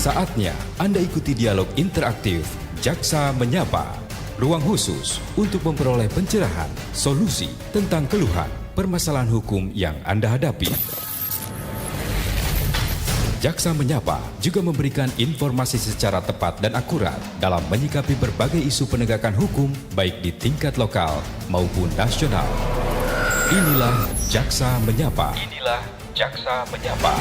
Saatnya Anda ikuti dialog interaktif Jaksa Menyapa. Ruang khusus untuk memperoleh pencerahan, solusi tentang keluhan, permasalahan hukum yang Anda hadapi. Jaksa Menyapa juga memberikan informasi secara tepat dan akurat dalam menyikapi berbagai isu penegakan hukum baik di tingkat lokal maupun nasional. Inilah Jaksa Menyapa. Inilah Jaksa Menyapa.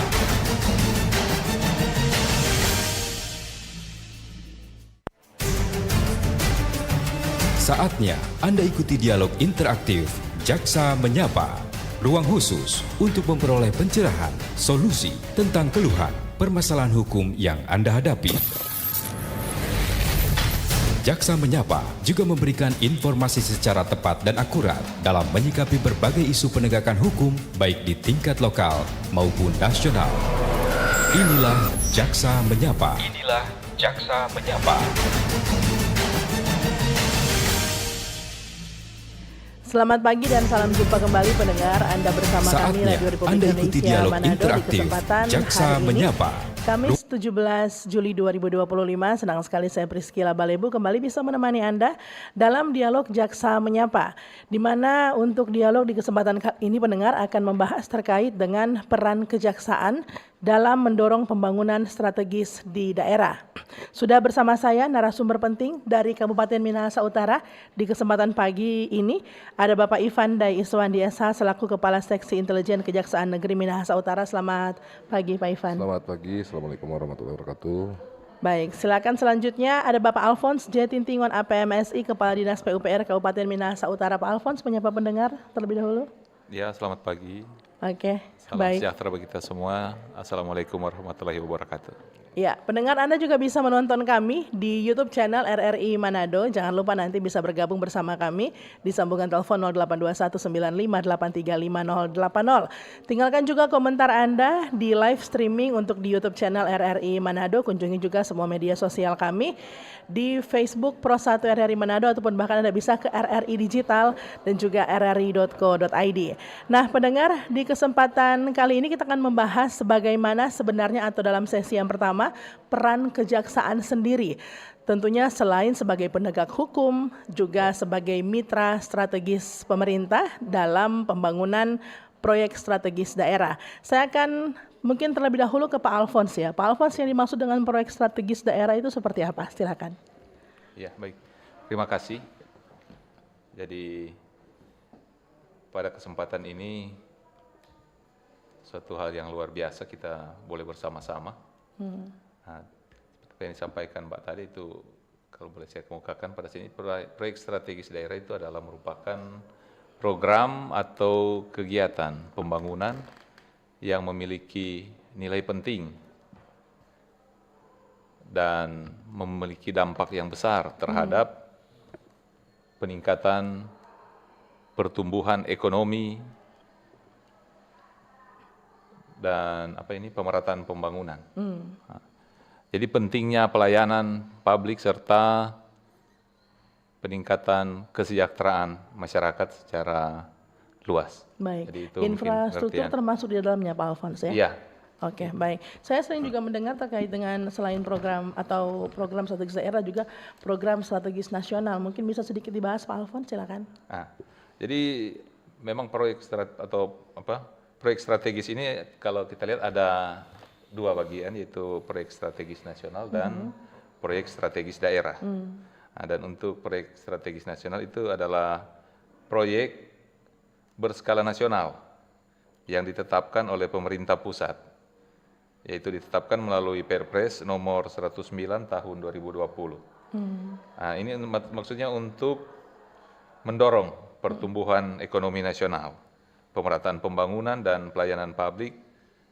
Saatnya Anda ikuti dialog interaktif Jaksa Menyapa. Ruang khusus untuk memperoleh pencerahan, solusi tentang keluhan, permasalahan hukum yang Anda hadapi. Jaksa Menyapa juga memberikan informasi secara tepat dan akurat dalam menyikapi berbagai isu penegakan hukum baik di tingkat lokal maupun nasional. Inilah Jaksa Menyapa. Inilah Jaksa Menyapa. Selamat pagi dan salam jumpa kembali pendengar Anda bersama kami Radio Republik Anda ikuti Indonesia dialog Manado interaktif di kesempatan Jaksa hari ini. Menyapa. Kamis 17 Juli 2025, senang sekali saya Priscila Balebu kembali bisa menemani Anda dalam dialog Jaksa Menyapa, di mana untuk dialog di kesempatan ini pendengar akan membahas terkait dengan peran kejaksaan dalam mendorong pembangunan strategis di daerah. Sudah bersama saya narasumber penting dari Kabupaten Minahasa Utara di kesempatan pagi ini ada Bapak Ivan Dai Iswandi SH selaku Kepala Seksi Intelijen Kejaksaan Negeri Minahasa Utara. Selamat pagi Pak Ivan. Selamat pagi, Assalamualaikum warahmatullahi wabarakatuh. Baik, silakan selanjutnya ada Bapak Alphonse J. Tintingon APMSI Kepala Dinas PUPR Kabupaten Minahasa Utara. Pak Alphonse menyapa pendengar terlebih dahulu. Ya, selamat pagi. Oke, Salam baik. sejahtera bagi kita semua. Assalamualaikum warahmatullahi wabarakatuh. Ya, pendengar Anda juga bisa menonton kami di YouTube channel RRI Manado. Jangan lupa nanti bisa bergabung bersama kami di sambungan telepon 082195835080. Tinggalkan juga komentar Anda di live streaming untuk di YouTube channel RRI Manado. Kunjungi juga semua media sosial kami di Facebook Pro1 RRI Manado ataupun bahkan Anda bisa ke RRI Digital dan juga rri.co.id. Nah, pendengar, di kesempatan kali ini kita akan membahas bagaimana sebenarnya atau dalam sesi yang pertama peran kejaksaan sendiri. Tentunya selain sebagai penegak hukum, juga sebagai mitra strategis pemerintah dalam pembangunan proyek strategis daerah. Saya akan mungkin terlebih dahulu ke Pak Alphonse ya. Pak Alphonse, yang dimaksud dengan proyek strategis daerah itu seperti apa? Silakan. Ya, baik. Terima kasih. Jadi pada kesempatan ini suatu hal yang luar biasa kita boleh bersama-sama. Nah, seperti yang disampaikan Mbak tadi itu, kalau boleh saya kemukakan pada sini, proyek strategis daerah itu adalah merupakan program atau kegiatan pembangunan yang memiliki nilai penting dan memiliki dampak yang besar terhadap peningkatan pertumbuhan ekonomi dan pemerataan pembangunan. Nah, jadi pentingnya pelayanan publik serta peningkatan kesejahteraan masyarakat secara luas. Baik. Jadi itu infrastruktur termasuk di dalamnya Pak Alphonse ya? Iya. Oke, baik. Saya sering juga mendengar terkait dengan selain program atau program strategis daerah juga program strategis nasional. Mungkin bisa sedikit dibahas Pak Alphonse, silakan. Nah, jadi memang proyek strategis ini kalau kita lihat ada dua bagian, yaitu proyek strategis nasional dan proyek strategis daerah. Nah, dan untuk proyek strategis nasional itu adalah proyek berskala nasional yang ditetapkan oleh pemerintah pusat, yaitu ditetapkan melalui Perpres nomor 109 tahun 2020. Nah, ini maksudnya untuk mendorong pertumbuhan ekonomi nasional, pemerataan pembangunan dan pelayanan publik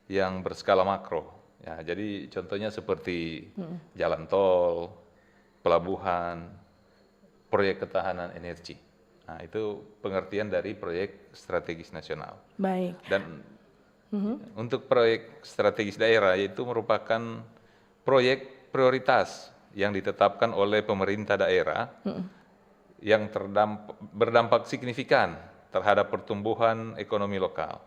yang berskala makro. Ya, jadi contohnya seperti jalan tol, pelabuhan, proyek ketahanan energi. Nah, itu pengertian dari proyek strategis nasional. Baik. Dan untuk proyek strategis daerah itu merupakan proyek prioritas yang ditetapkan oleh pemerintah daerah yang berdampak signifikan terhadap pertumbuhan ekonomi lokal,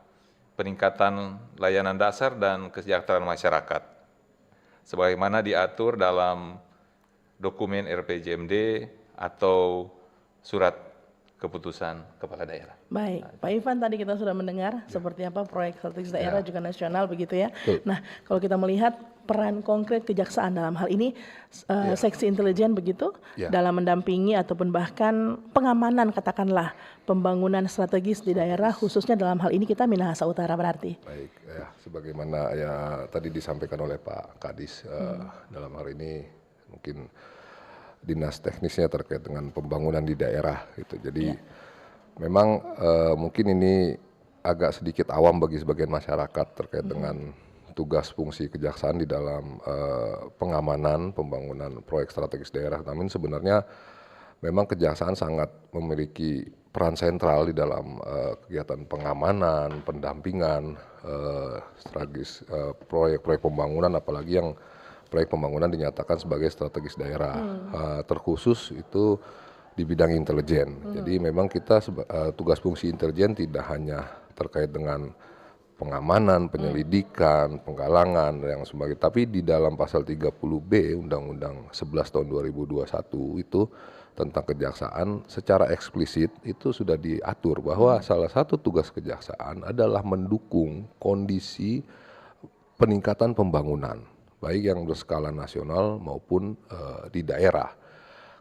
peningkatan layanan dasar dan kesejahteraan masyarakat, sebagaimana diatur dalam dokumen RPJMD atau surat keputusan kepala daerah. Baik, Pak Ivan, tadi kita sudah mendengar seperti apa proyek strategis daerah juga nasional begitu ya. Nah, kalau kita melihat peran konkret kejaksaan dalam hal ini, seksi intelijen begitu dalam mendampingi ataupun bahkan pengamanan katakanlah pembangunan strategis di daerah, khususnya dalam hal ini kita Minahasa Utara berarti. Baik, ya sebagaimana ya tadi disampaikan oleh Pak Kadis, dalam hal ini mungkin dinas teknisnya terkait dengan pembangunan di daerah gitu. Jadi memang mungkin ini agak sedikit awam bagi sebagian masyarakat terkait dengan tugas fungsi kejaksaan di dalam pengamanan pembangunan proyek strategis daerah. Namun sebenarnya memang kejaksaan sangat memiliki peran sentral di dalam kegiatan pengamanan, pendampingan strategis proyek-proyek pembangunan, apalagi yang proyek pembangunan dinyatakan sebagai strategis daerah, terkhusus itu di bidang intelijen. Jadi memang kita tugas fungsi intelijen tidak hanya terkait dengan pengamanan, penyelidikan, penggalangan yang sebagai, tapi di dalam pasal 30B Undang-Undang 11 tahun 2021 itu tentang kejaksaan secara eksplisit itu sudah diatur bahwa salah satu tugas kejaksaan adalah mendukung kondisi peningkatan pembangunan, baik yang berskala nasional maupun di daerah.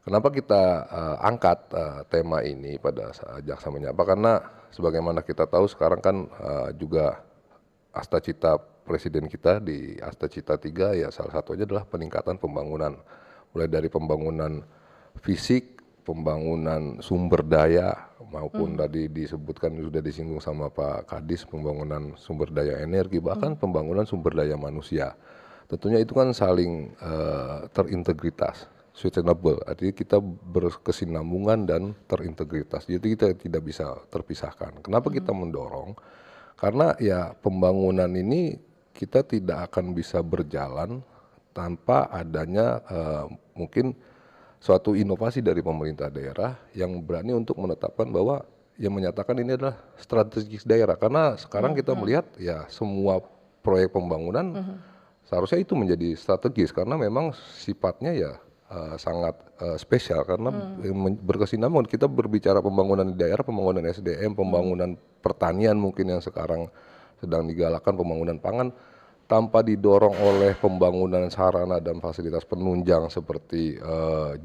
Kenapa kita angkat tema ini pada saat Jaksa Menyapa? Karena sebagaimana kita tahu sekarang kan juga Asta Cita Presiden kita di Asta Cita 3 ya salah satunya adalah peningkatan pembangunan. Mulai dari pembangunan fisik, pembangunan sumber daya maupun tadi disebutkan sudah disinggung sama Pak Kadis pembangunan sumber daya energi, bahkan pembangunan sumber daya manusia. Tentunya itu kan saling terintegritas, sustainable, artinya kita berkesinambungan dan terintegritas, jadi kita tidak bisa terpisahkan. Kenapa kita mendorong? Karena ya pembangunan ini kita tidak akan bisa berjalan tanpa adanya mungkin suatu inovasi dari pemerintah daerah yang berani untuk menetapkan bahwa yang menyatakan ini adalah strategis daerah. Karena sekarang kita melihat ya semua proyek pembangunan seharusnya itu menjadi strategis karena memang sifatnya ya sangat spesial karena berkesinambungan. Kita berbicara pembangunan di daerah, pembangunan SDM, pembangunan pertanian mungkin yang sekarang sedang digalakkan, pembangunan pangan, tanpa didorong oleh pembangunan sarana dan fasilitas penunjang seperti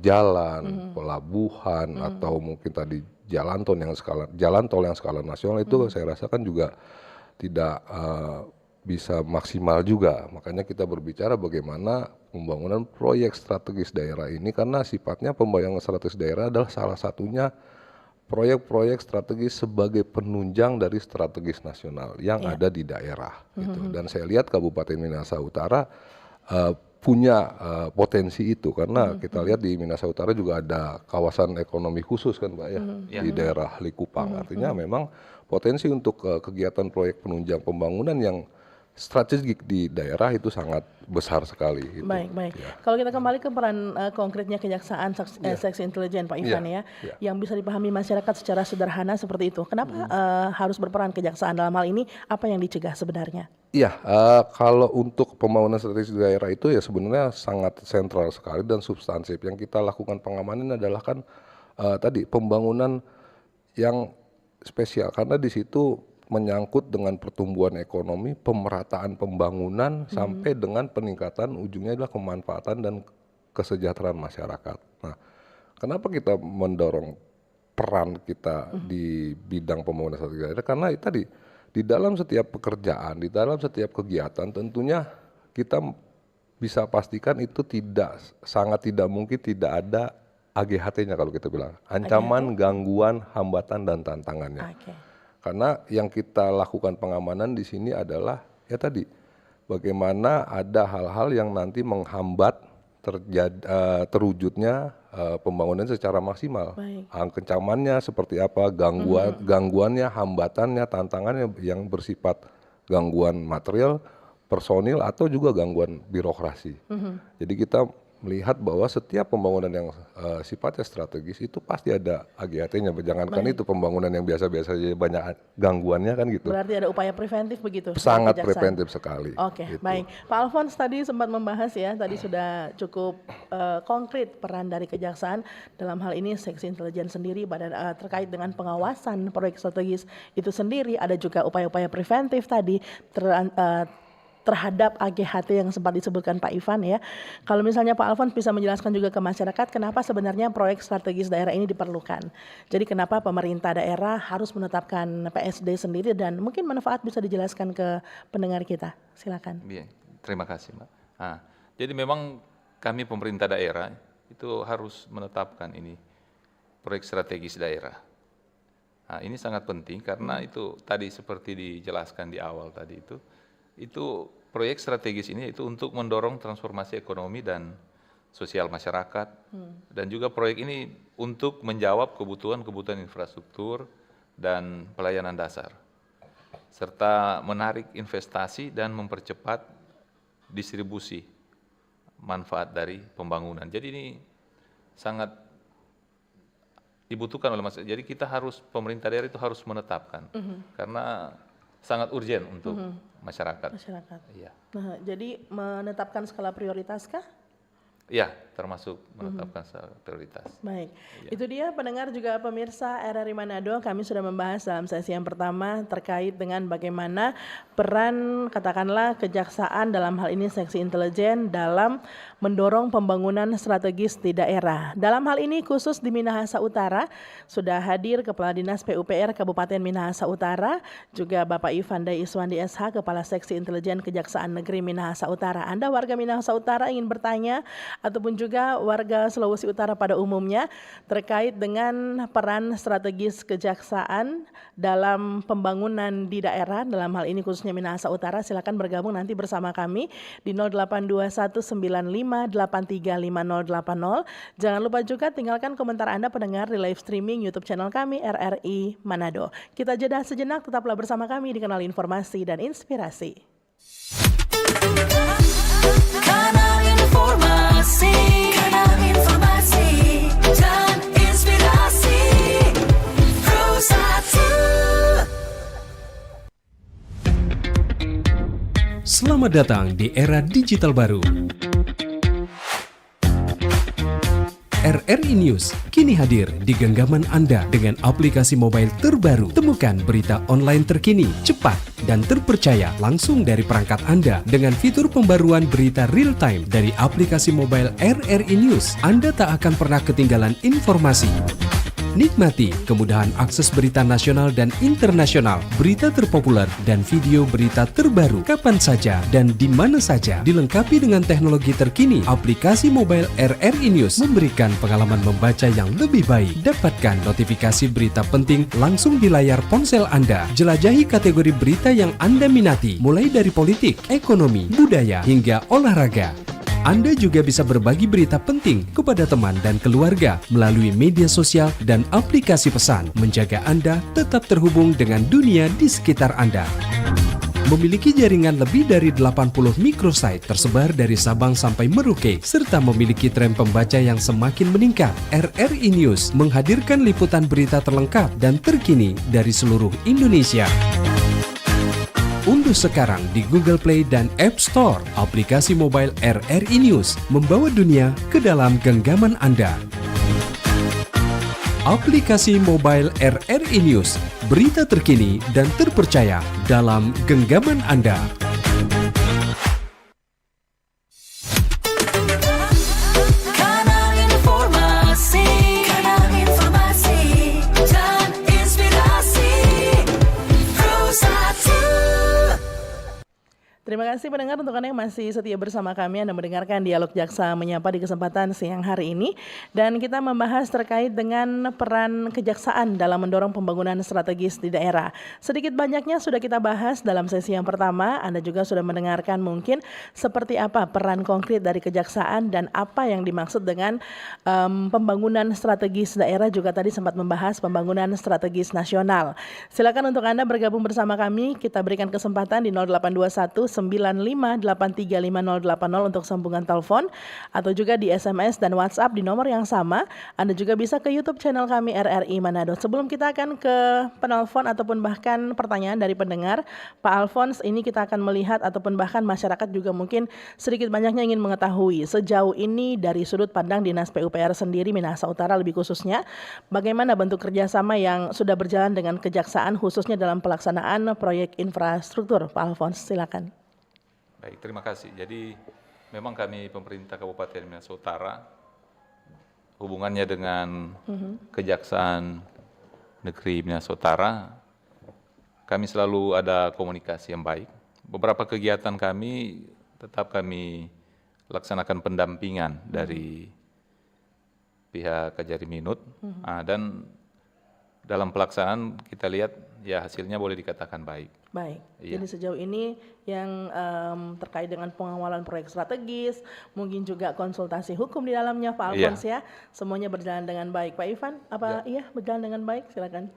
jalan, pelabuhan atau mungkin tadi jalan tol yang skala nasional itu saya rasakan juga tidak bisa maksimal juga. Makanya kita berbicara bagaimana pembangunan proyek strategis daerah ini karena sifatnya pembangunan strategis daerah adalah salah satunya proyek-proyek strategis sebagai penunjang dari strategis nasional yang ada di daerah gitu. Dan saya lihat Kabupaten Minahasa Utara punya potensi itu karena kita lihat di Minahasa Utara juga ada kawasan ekonomi khusus kan Pak ya di daerah Likupang. Artinya memang potensi untuk kegiatan proyek penunjang pembangunan yang strategik di daerah itu sangat besar sekali. Gitu. Baik. Ya. Kalau kita kembali ke peran konkretnya kejaksaan seksi intelijen Pak Ivan yang bisa dipahami masyarakat secara sederhana seperti itu. Kenapa harus berperan kejaksaan dalam hal ini? Apa yang dicegah sebenarnya? Iya, kalau untuk pembangunan strategis di daerah itu ya sebenarnya sangat sentral sekali dan substansif. Yang kita lakukan pengamanan adalah kan tadi pembangunan yang spesial karena di situ menyangkut dengan pertumbuhan ekonomi, pemerataan pembangunan sampai dengan peningkatan ujungnya adalah kemanfaatan dan kesejahteraan masyarakat. Nah, kenapa kita mendorong peran kita di bidang pembangunan strategis daerah? Karena tadi di dalam setiap pekerjaan, di dalam setiap kegiatan tentunya kita bisa pastikan itu sangat tidak mungkin tidak ada AGHT-nya kalau kita bilang, ancaman, gangguan, hambatan dan tantangannya. Karena yang kita lakukan pengamanan di sini adalah ya tadi bagaimana ada hal-hal yang nanti menghambat terwujudnya pembangunan secara maksimal. Ancamannya seperti apa, gangguannya, hambatannya, tantangannya yang bersifat gangguan material, personil atau juga gangguan birokrasi. Jadi kita melihat bahwa setiap pembangunan yang sifatnya strategis itu pasti ada AGHT-nya. Jangankan itu pembangunan yang biasa-biasa aja banyak gangguannya kan gitu. Berarti ada upaya preventif begitu? Sangat Kejaksaan. preventif sekali. Oke, gitu. baik. Pak Alphonse tadi sempat membahas ya, tadi sudah cukup konkret peran dari kejaksaan dalam hal ini seksi intelijen sendiri terkait dengan pengawasan proyek strategis itu sendiri. Ada juga upaya-upaya preventif tadi terhadap AGHT yang sempat disebutkan Pak Ivan ya. Kalau misalnya Pak Alphonse bisa menjelaskan juga ke masyarakat kenapa sebenarnya proyek strategis daerah ini diperlukan. Jadi kenapa pemerintah daerah harus menetapkan PSD sendiri dan mungkin manfaat bisa dijelaskan ke pendengar kita. Silakan. Bien, terima kasih Mbak. Jadi memang kami pemerintah daerah itu harus menetapkan ini proyek strategis daerah. Ini sangat penting karena itu tadi seperti dijelaskan di awal tadi itu proyek strategis ini itu untuk mendorong transformasi ekonomi dan sosial masyarakat dan juga proyek ini untuk menjawab kebutuhan infrastruktur dan pelayanan dasar serta menarik investasi dan mempercepat distribusi manfaat dari pembangunan. Jadi ini sangat dibutuhkan oleh masyarakat. Jadi kita pemerintah daerah itu harus menetapkan karena sangat urgen untuk masyarakat. Iya. Nah, jadi menetapkan skala prioritaskah? Iya, termasuk menetapkan prioritas. Baik, Ya. itu dia pendengar juga pemirsa RRI Manado. Kami sudah membahas dalam sesi yang pertama terkait dengan bagaimana peran katakanlah kejaksaan dalam hal ini seksi intelijen dalam mendorong pembangunan strategis di daerah. Dalam hal ini khusus di Minahasa Utara sudah hadir Kepala Dinas PUPR Kabupaten Minahasa Utara, juga Bapak Ivan Day Iswandi SH, Kepala Seksi Intelijen Kejaksaan Negeri Minahasa Utara. Anda warga Minahasa Utara ingin bertanya ataupun juga warga Sulawesi Utara pada umumnya terkait dengan peran strategis kejaksaan dalam pembangunan di daerah, dalam hal ini khususnya Minahasa Utara, silakan bergabung nanti bersama kami di 082195835080. Jangan lupa juga tinggalkan komentar Anda pendengar di live streaming YouTube channel kami RRI Manado. Kita jeda sejenak, tetaplah bersama kami di Kanal Informasi dan Inspirasi. Kanal informasi dan inspirasi Pro 1. Selamat datang di era digital baru. RRI News kini hadir di genggaman Anda dengan aplikasi mobile terbaru. Temukan berita online terkini, cepat, dan terpercaya langsung dari perangkat Anda dengan fitur pembaruan berita real time dari aplikasi mobile RRI News. Anda tak akan pernah ketinggalan informasi. Nikmati kemudahan akses berita nasional dan internasional, berita terpopuler, dan video berita terbaru kapan saja dan di mana saja. Dilengkapi dengan teknologi terkini, aplikasi mobile RRI News memberikan pengalaman membaca yang lebih baik. Dapatkan notifikasi berita penting langsung di layar ponsel Anda. Jelajahi kategori berita yang Anda minati, mulai dari politik, ekonomi, budaya, hingga olahraga. Anda juga bisa berbagi berita penting kepada teman dan keluarga melalui media sosial dan aplikasi pesan, menjaga Anda tetap terhubung dengan dunia di sekitar Anda. Memiliki jaringan lebih dari 80 microsite tersebar dari Sabang sampai Merauke, serta memiliki tren pembaca yang semakin meningkat. RRI News menghadirkan liputan berita terlengkap dan terkini dari seluruh Indonesia. Unduh sekarang di Google Play dan App Store aplikasi mobile RRI News, membawa dunia ke dalam genggaman Anda. Aplikasi mobile RRI News, berita terkini dan terpercaya dalam genggaman Anda. Kanal informasi dan inspirasi Pro 1. Terima kasih pendengar untuk Anda yang masih setia bersama kami. Anda mendengarkan Dialog Jaksa Menyapa di kesempatan siang hari ini. Dan kita membahas terkait dengan peran kejaksaan dalam mendorong pembangunan strategis di daerah. Sedikit banyaknya sudah kita bahas dalam sesi yang pertama. Anda juga sudah mendengarkan mungkin seperti apa peran konkret dari kejaksaan dan apa yang dimaksud dengan pembangunan strategis daerah. Juga tadi sempat membahas pembangunan strategis nasional. Silakan untuk Anda bergabung bersama kami. Kita berikan kesempatan di 0821 0815835080 untuk sambungan telepon atau juga di SMS dan WhatsApp di nomor yang sama. Anda juga bisa ke YouTube channel kami RRI Manado. Sebelum kita akan ke penelpon ataupun bahkan pertanyaan dari pendengar, Pak Alphonse, ini kita akan melihat ataupun bahkan masyarakat juga mungkin sedikit banyaknya ingin mengetahui sejauh ini dari sudut pandang Dinas PUPR sendiri Minahasa Utara lebih khususnya, bagaimana bentuk kerjasama yang sudah berjalan dengan Kejaksaan khususnya dalam pelaksanaan proyek infrastruktur. Pak Alphonse, silakan. Baik, terima kasih. Jadi memang kami pemerintah Kabupaten Minahasa Utara hubungannya dengan Kejaksaan Negeri Minahasa Utara, kami selalu ada komunikasi yang baik. Beberapa kegiatan kami tetap kami laksanakan pendampingan dari pihak Kajari Minut, dan dalam pelaksanaan kita lihat ya hasilnya boleh dikatakan baik. Baik, Iya. jadi sejauh ini yang terkait dengan pengawalan proyek strategis, mungkin juga konsultasi hukum di dalamnya Pak Alphonse ya, semuanya berjalan dengan baik. Pak Ivan, apa iya berjalan dengan baik? Silakan.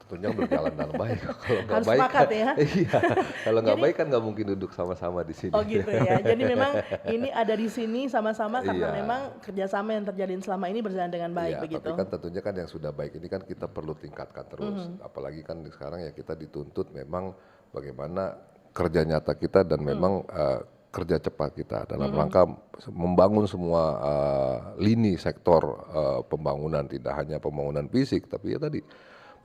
Tentunya berjalan dengan baik. Kalau nggak Harus baik sepakat kan, ya. iya. Kalau nggak Jadi- baik kan nggak mungkin duduk sama-sama di sini. Oh gitu ya, jadi memang ini ada di sini sama-sama karena Iya. memang kerjasama yang terjadi selama ini berjalan dengan baik Iya, begitu. tapi kan tentunya kan yang sudah baik ini kan kita perlu tingkatkan terus. Apalagi kan sekarang ya kita dituntut memang bagaimana kerja nyata kita dan memang kerja cepat kita dalam rangka membangun semua lini sektor pembangunan, tidak hanya pembangunan fisik tapi ya tadi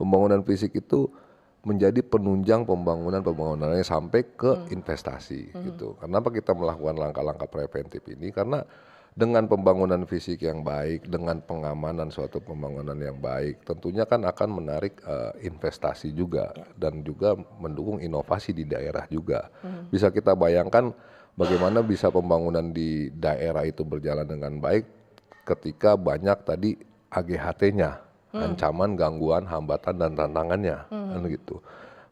pembangunan fisik itu menjadi penunjang pembangunannya sampai ke investasi gitu. Kenapa kita melakukan langkah-langkah preventif ini? Karena dengan pembangunan fisik yang baik, dengan pengamanan suatu pembangunan yang baik, tentunya kan akan menarik investasi juga dan juga mendukung inovasi di daerah juga. Bisa kita bayangkan bagaimana bisa pembangunan di daerah itu berjalan dengan baik ketika banyak tadi AGHT-nya. Ancaman, gangguan, hambatan dan tantangannya kan gitu.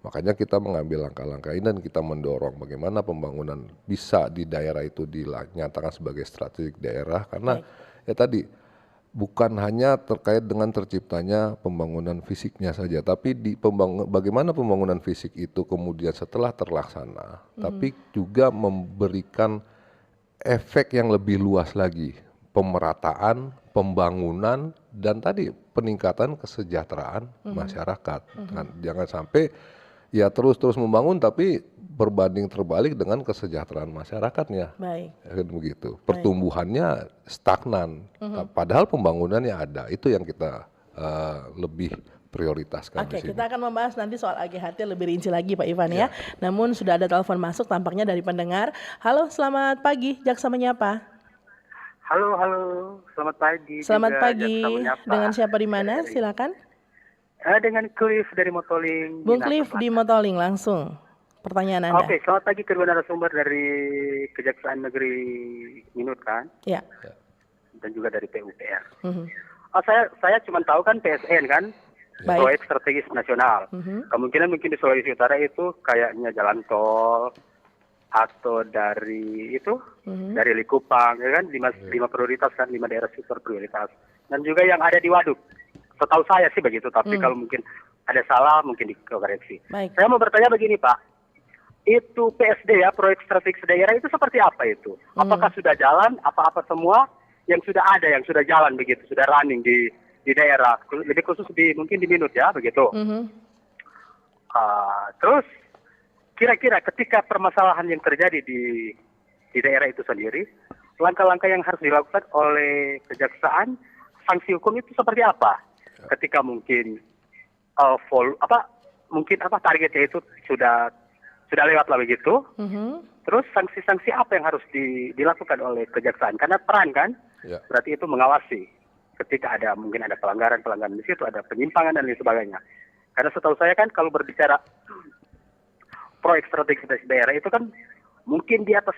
Makanya kita mengambil langkah-langkah ini dan kita mendorong bagaimana pembangunan bisa di daerah itu dinyatakan sebagai strategik daerah karena ya tadi bukan hanya terkait dengan terciptanya pembangunan fisiknya saja, tapi bagaimana pembangunan fisik itu kemudian setelah terlaksana, tapi juga memberikan efek yang lebih luas lagi, pemerataan, pembangunan, dan tadi peningkatan kesejahteraan masyarakat. Kan, jangan sampai ya terus-terus membangun tapi berbanding terbalik dengan kesejahteraan masyarakatnya. Baik. Ya kan begitu. Pertumbuhannya stagnan, padahal pembangunannya ada. Itu yang kita lebih prioritaskan Oke, di sini. kita akan membahas nanti soal AGHT lebih rinci lagi Pak Ivan ya. Namun sudah ada telepon masuk tampaknya dari pendengar. Halo, selamat pagi. Jaksa menyapa. Halo, selamat pagi. Selamat juga, pagi. Jaksa menyapa. Dengan siapa di mana? Silakan. Dengan Cliff dari Motoling. Bung Minahasa Cliff di Selatan. Motoling langsung. Pertanyaan Anda. Oke, selamat pagi kedua narasumber dari Kejaksaan Negeri Minut kan, Ya. dan juga dari PUPR. Mhm. Saya cuma tahu kan PSN kan, Baik. proyek strategis nasional. Kemungkinan mungkin di Sulawesi Utara itu kayaknya jalan tol atau dari itu dari Likupang ya kan, lima prioritas kan, 5 daerah super prioritas, dan juga yang ada di waduk. Setahu saya sih begitu, tapi kalau mungkin ada salah mungkin dikoreksi. Baik. Saya mau bertanya begini Pak, itu PSD ya, proyek strategis daerah itu seperti apa itu? Apakah sudah jalan? Apa-apa semua yang sudah ada, yang sudah jalan begitu, sudah running di daerah, lebih khusus mungkin di Minut ya begitu. Terus kira-kira ketika permasalahan yang terjadi di daerah itu sendiri, langkah-langkah yang harus dilakukan oleh kejaksaan, sanksi hukum itu seperti apa? Ketika mungkin targetnya itu sudah lewat lah begitu. Terus sanksi-sanksi apa yang harus dilakukan oleh kejaksaan? Karena peran kan, Ya. berarti itu mengawasi. Ketika mungkin ada pelanggaran di situ, ada penyimpangan dan lain sebagainya. Karena setahu saya kan kalau berbicara proyek strategis daerah itu kan mungkin di atas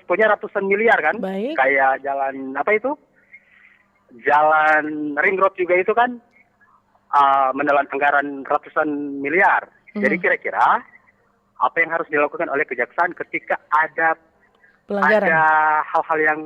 punya ratusan miliar kan. Baik. Kayak jalan jalan ring road juga itu kan menelan anggaran ratusan miliar. Jadi kira-kira apa yang harus dilakukan oleh kejaksaan ketika ada Pelanggaran. hal-hal yang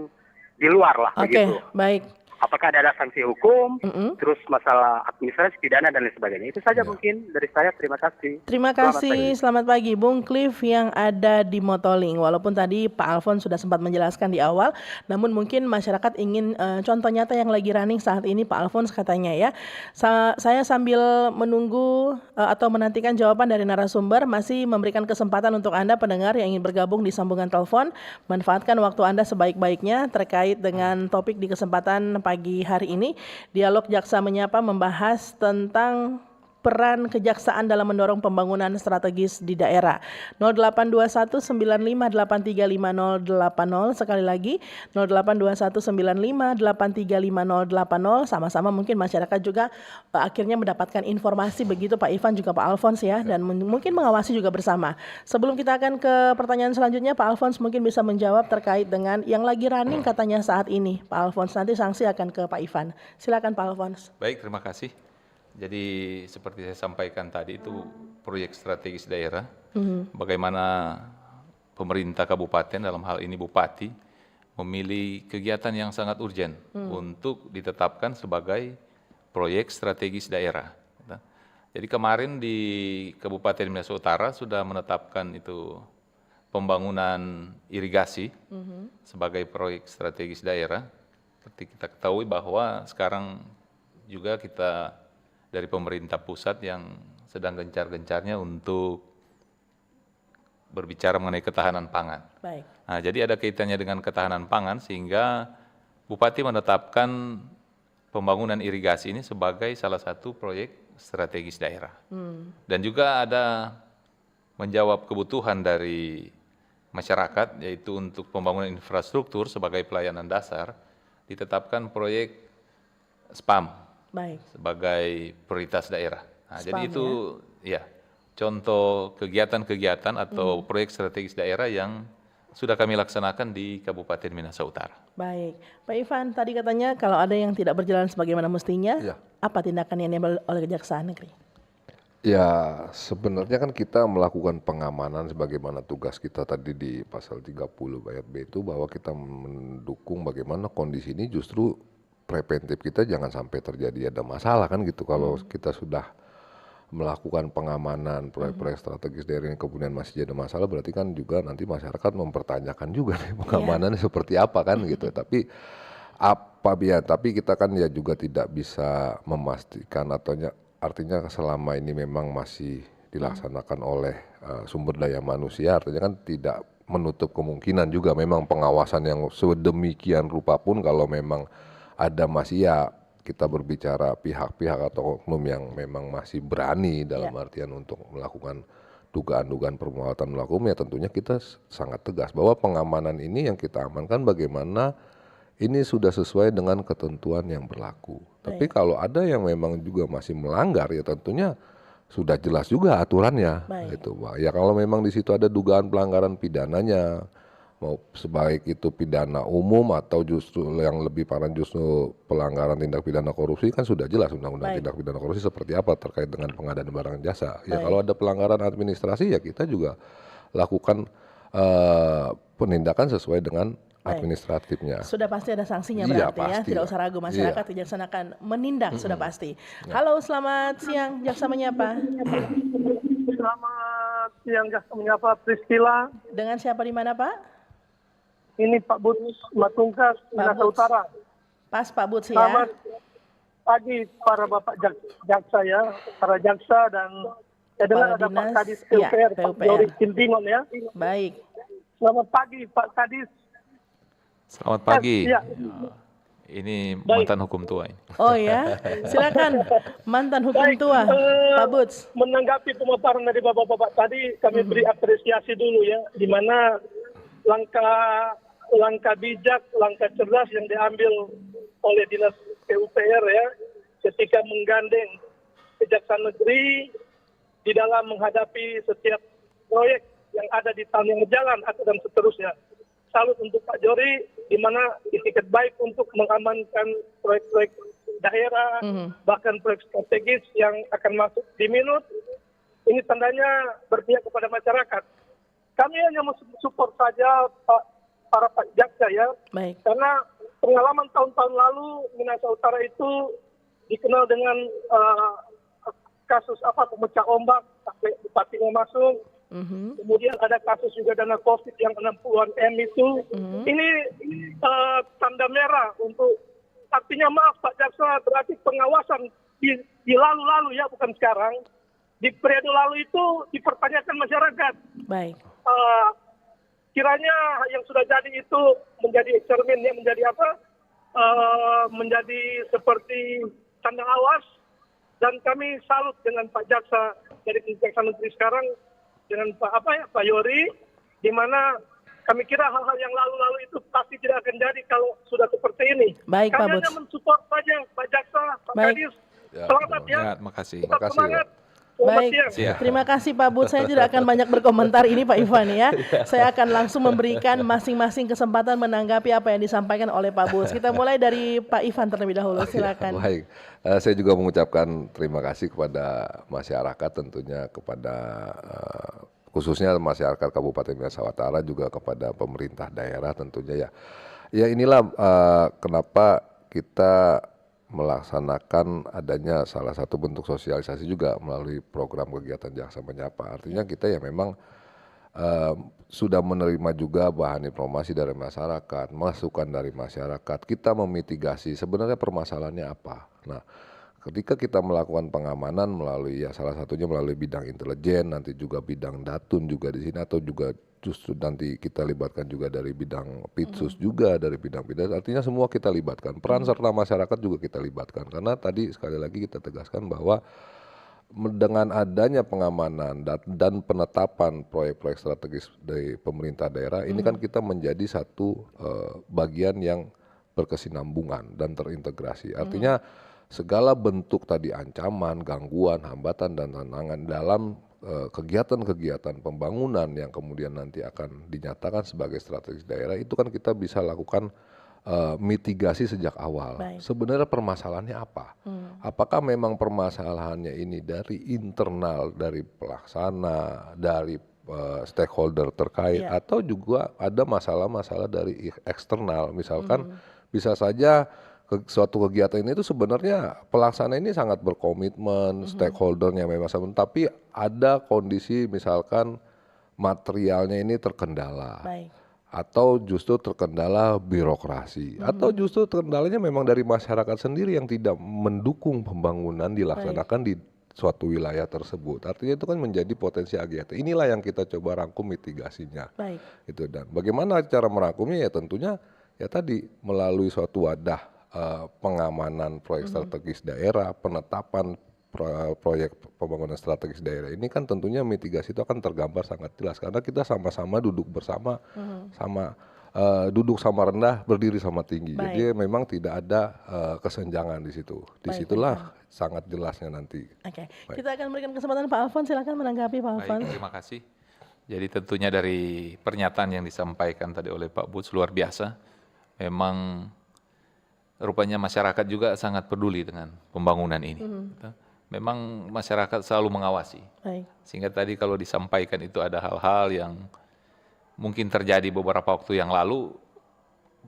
di luar lah Oke, begitu. baik. apakah ada sanksi hukum, Mm-mm. terus masalah administrasi, pidana dan lain sebagainya. Itu saja mungkin dari saya. Terima kasih. Terima kasih, selamat pagi Bung Cliff yang ada di Motoling. Walaupun tadi Pak Alfons sudah sempat menjelaskan di awal, namun mungkin masyarakat ingin contoh nyata yang lagi running saat ini Pak Alfons katanya ya. Saya sambil menunggu atau menantikan jawaban dari narasumber, masih memberikan kesempatan untuk Anda pendengar yang ingin bergabung di sambungan telepon, manfaatkan waktu Anda sebaik-baiknya terkait dengan topik di kesempatan pagi hari ini. Dialog Jaksa Menyapa membahas tentang peran kejaksaan dalam mendorong pembangunan strategis di daerah. 082195835080, sekali lagi 082195835080. Sama-sama mungkin masyarakat juga akhirnya mendapatkan informasi begitu Pak Ivan juga Pak Alfons ya, dan mungkin mengawasi juga bersama. Sebelum kita akan ke pertanyaan selanjutnya, Pak Alfons mungkin bisa menjawab terkait dengan yang lagi running katanya saat ini. Pak Alfons, nanti sanksi akan ke Pak Ivan. Silakan Pak Alfons. Baik, terima kasih. Jadi seperti saya sampaikan tadi itu proyek strategis daerah, bagaimana pemerintah kabupaten dalam hal ini bupati memilih kegiatan yang sangat urgen untuk ditetapkan sebagai proyek strategis daerah. Jadi kemarin di Kabupaten Minahasa Utara sudah menetapkan itu pembangunan irigasi sebagai proyek strategis daerah. Seperti kita ketahui bahwa sekarang juga kita dari pemerintah pusat yang sedang gencar-gencarnya untuk berbicara mengenai ketahanan pangan. Baik. Nah, jadi ada kaitannya dengan ketahanan pangan sehingga Bupati menetapkan pembangunan irigasi ini sebagai salah satu proyek strategis daerah. Dan juga ada menjawab kebutuhan dari masyarakat, yaitu untuk pembangunan infrastruktur sebagai pelayanan dasar, ditetapkan proyek SPAM. Baik. Sebagai prioritas daerah. Nah, SPAM, jadi itu ya contoh kegiatan-kegiatan atau proyek strategis daerah yang sudah kami laksanakan di Kabupaten Minahasa Utara. Baik, Pak Ivan, tadi katanya kalau ada yang tidak berjalan sebagaimana mestinya, Ya. apa tindakan yang diambil oleh Kejaksaan Negeri? Ya, sebenarnya kan kita melakukan pengamanan sebagaimana tugas kita tadi di pasal 30 ayat B itu, bahwa kita mendukung bagaimana kondisi ini justru preventif kita jangan sampai terjadi ada masalah kan gitu. Kalau kita sudah melakukan pengamanan proyek-proyek strategis daerah ini kemudian masih ada masalah, berarti kan juga nanti masyarakat mempertanyakan juga nih pengamanannya seperti apa kan gitu. Tapi tapi kita kan ya juga tidak bisa memastikan, atau artinya selama ini memang masih dilaksanakan oleh sumber daya manusia, artinya kan tidak menutup kemungkinan juga memang pengawasan yang sedemikian rupa pun kalau memang ada masih, ya kita berbicara pihak-pihak atau oknum yang memang masih berani dalam artian untuk melakukan dugaan-dugaan perbuatan melakukan, ya tentunya kita sangat tegas bahwa pengamanan ini yang kita amankan bagaimana ini sudah sesuai dengan ketentuan yang berlaku. Tapi kalau ada yang memang juga masih melanggar, ya tentunya sudah jelas juga aturannya. Gitu, Pak. Ya kalau memang di situ ada dugaan pelanggaran pidananya, mau sebaik itu pidana umum atau justru yang lebih parah justru pelanggaran tindak pidana korupsi, kan sudah jelas undang-undang tindak pidana korupsi seperti apa terkait dengan pengadaan barang jasa. Ya kalau ada pelanggaran administrasi ya kita juga lakukan penindakan sesuai dengan administratifnya. Sudah pasti ada sanksinya Iya, berarti ya, pasti tidak lah. usah ragu masyarakat, Kejaksaan akan menindak sudah pasti. Halo, selamat siang Jaksa Menyapa. Selamat siang, Jaksa Menyapa, Priscila. Dengan siapa di mana Pak? Ini Pak Buts Matungkas, Minahasa Buts. Utara. Pas Pak Buts Selamat ya. pagi para Bapak jaksa ya, para jaksa dan saya dengar ada Pak dinas, Kadis ya, PUPR, Pak PUPR. Jori Cimbingon ya. Baik. Selamat pagi Pak Kadis. Selamat pagi. Ya. Ini mantan hukum tua ini. Oh ya, silakan mantan hukum tua Pak Buts. Menanggapi pemaparan dari Bapak-Bapak tadi, kami beri apresiasi dulu ya, di mana langkah bijak, langkah cerdas yang diambil oleh Dinas PUPR ya, ketika menggandeng Kejaksaan Negeri di dalam menghadapi setiap proyek yang ada di tahun yang berjalan atau dan seterusnya. Salut untuk Pak Jori, di mana itikat baik untuk mengamankan proyek-proyek daerah, bahkan proyek strategis yang akan masuk di minut. Ini tandanya berpihak kepada masyarakat. Kami hanya mensupport saja para Pak Jaksa ya, Baik. karena pengalaman tahun-tahun lalu Minahasa Utara itu dikenal dengan kasus pemecah ombak sampai bupati mau masuk. Kemudian ada kasus juga dana COVID yang 60-an M itu. Ini tanda merah untuk, artinya maaf Pak Jaksa, berarti pengawasan di lalu-lalu ya, bukan sekarang. Di periode lalu itu dipertanyakan masyarakat. Baik. Kiranya yang sudah jadi itu menjadi cermin, ya, menjadi menjadi seperti tanda awas. Dan kami salut dengan Pak Jaksa dari Kejaksaan Negeri sekarang, dengan Pak Yori, di mana kami kira hal-hal yang lalu-lalu itu pasti tidak akan jadi kalau sudah seperti ini. Baik, Pak kami Buts. hanya mensupport saja Pak Jaksa, Pak Baik. Kadis. Ya, Selamat ya. Ya, terima kasih. Tetap Makasih, semangat. ya. Selamat Baik, siang. terima kasih Pak Bud. Saya tidak akan banyak berkomentar ini Pak Ivan ya. Saya akan langsung memberikan masing-masing kesempatan menanggapi apa yang disampaikan oleh Pak Bud. Kita mulai dari Pak Ivan terlebih dahulu, silakan. Baik, saya juga mengucapkan terima kasih kepada masyarakat, tentunya kepada khususnya masyarakat Kabupaten Minahasa Utara, juga kepada pemerintah daerah tentunya ya. Ya inilah kenapa kita melaksanakan adanya salah satu bentuk sosialisasi juga melalui program kegiatan Jaksa Menyapa. Artinya kita ya memang sudah menerima juga bahan informasi dari masyarakat, masukan dari masyarakat. Kita memitigasi sebenarnya permasalahannya apa. Nah, ketika kita melakukan pengamanan melalui ya salah satunya melalui bidang intelijen, nanti juga bidang datun juga di sini, atau juga justru nanti kita libatkan juga dari bidang Pitsus juga, dari bidang pidana. Artinya semua kita libatkan. Peran serta masyarakat juga kita libatkan. Karena tadi sekali lagi kita tegaskan bahwa dengan adanya pengamanan dan penetapan proyek-proyek strategis dari pemerintah daerah, ini kan kita menjadi satu bagian yang berkesinambungan dan terintegrasi. Artinya segala bentuk tadi ancaman, gangguan, hambatan, dan tantangan dalam kegiatan-kegiatan pembangunan yang kemudian nanti akan dinyatakan sebagai strategis daerah, itu kan kita bisa lakukan mitigasi sejak awal. Baik. Sebenarnya permasalahannya apa? Apakah memang permasalahannya ini dari internal, dari pelaksana, dari stakeholder terkait, Iya. atau juga ada masalah-masalah dari eksternal? Misalkan bisa saja suatu kegiatan ini itu sebenarnya pelaksana ini sangat berkomitmen, stakeholdernya memang sama, tapi ada kondisi misalkan materialnya ini terkendala. Baik. Atau justru terkendala birokrasi, atau justru terkendalanya memang dari masyarakat sendiri yang tidak mendukung pembangunan dilaksanakan di suatu wilayah tersebut. Artinya itu kan menjadi potensi agiata. Inilah yang kita coba rangkum mitigasinya. Baik. Itu, dan bagaimana cara merangkumnya ya tentunya ya tadi melalui suatu wadah pengamanan proyek strategis daerah, penetapan proyek pembangunan strategis daerah ini kan tentunya mitigasi itu akan tergambar sangat jelas karena kita sama-sama duduk bersama, duduk sama rendah, berdiri sama tinggi. Baik. Jadi memang tidak ada kesenjangan di situ. Disitulah sangat jelasnya nanti. Oke, Baik. kita akan berikan kesempatan Pak Alfon, silakan menanggapi Pak Alfon. Baik, terima kasih. Jadi tentunya dari pernyataan yang disampaikan tadi oleh Pak Buts luar biasa. Memang rupanya masyarakat juga sangat peduli dengan pembangunan ini. Memang masyarakat selalu mengawasi. Baik. Sehingga tadi kalau disampaikan itu ada hal-hal yang mungkin terjadi beberapa waktu yang lalu,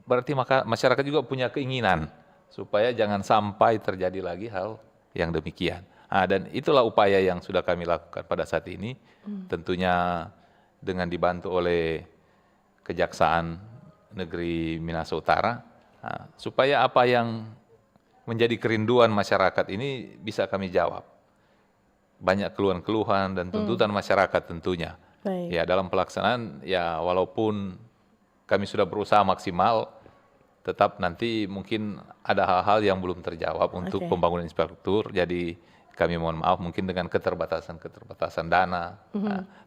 berarti maka masyarakat juga punya keinginan supaya jangan sampai terjadi lagi hal yang demikian. Dan itulah upaya yang sudah kami lakukan pada saat ini, tentunya dengan dibantu oleh Kejaksaan Negeri Minahasa Utara, supaya apa yang menjadi kerinduan masyarakat ini bisa kami jawab. Banyak keluhan-keluhan dan tuntutan masyarakat tentunya. Baik. Ya dalam pelaksanaan ya walaupun kami sudah berusaha maksimal, tetap nanti mungkin ada hal-hal yang belum terjawab untuk Oke. pembangunan infrastruktur. Jadi kami mohon maaf mungkin dengan keterbatasan dana.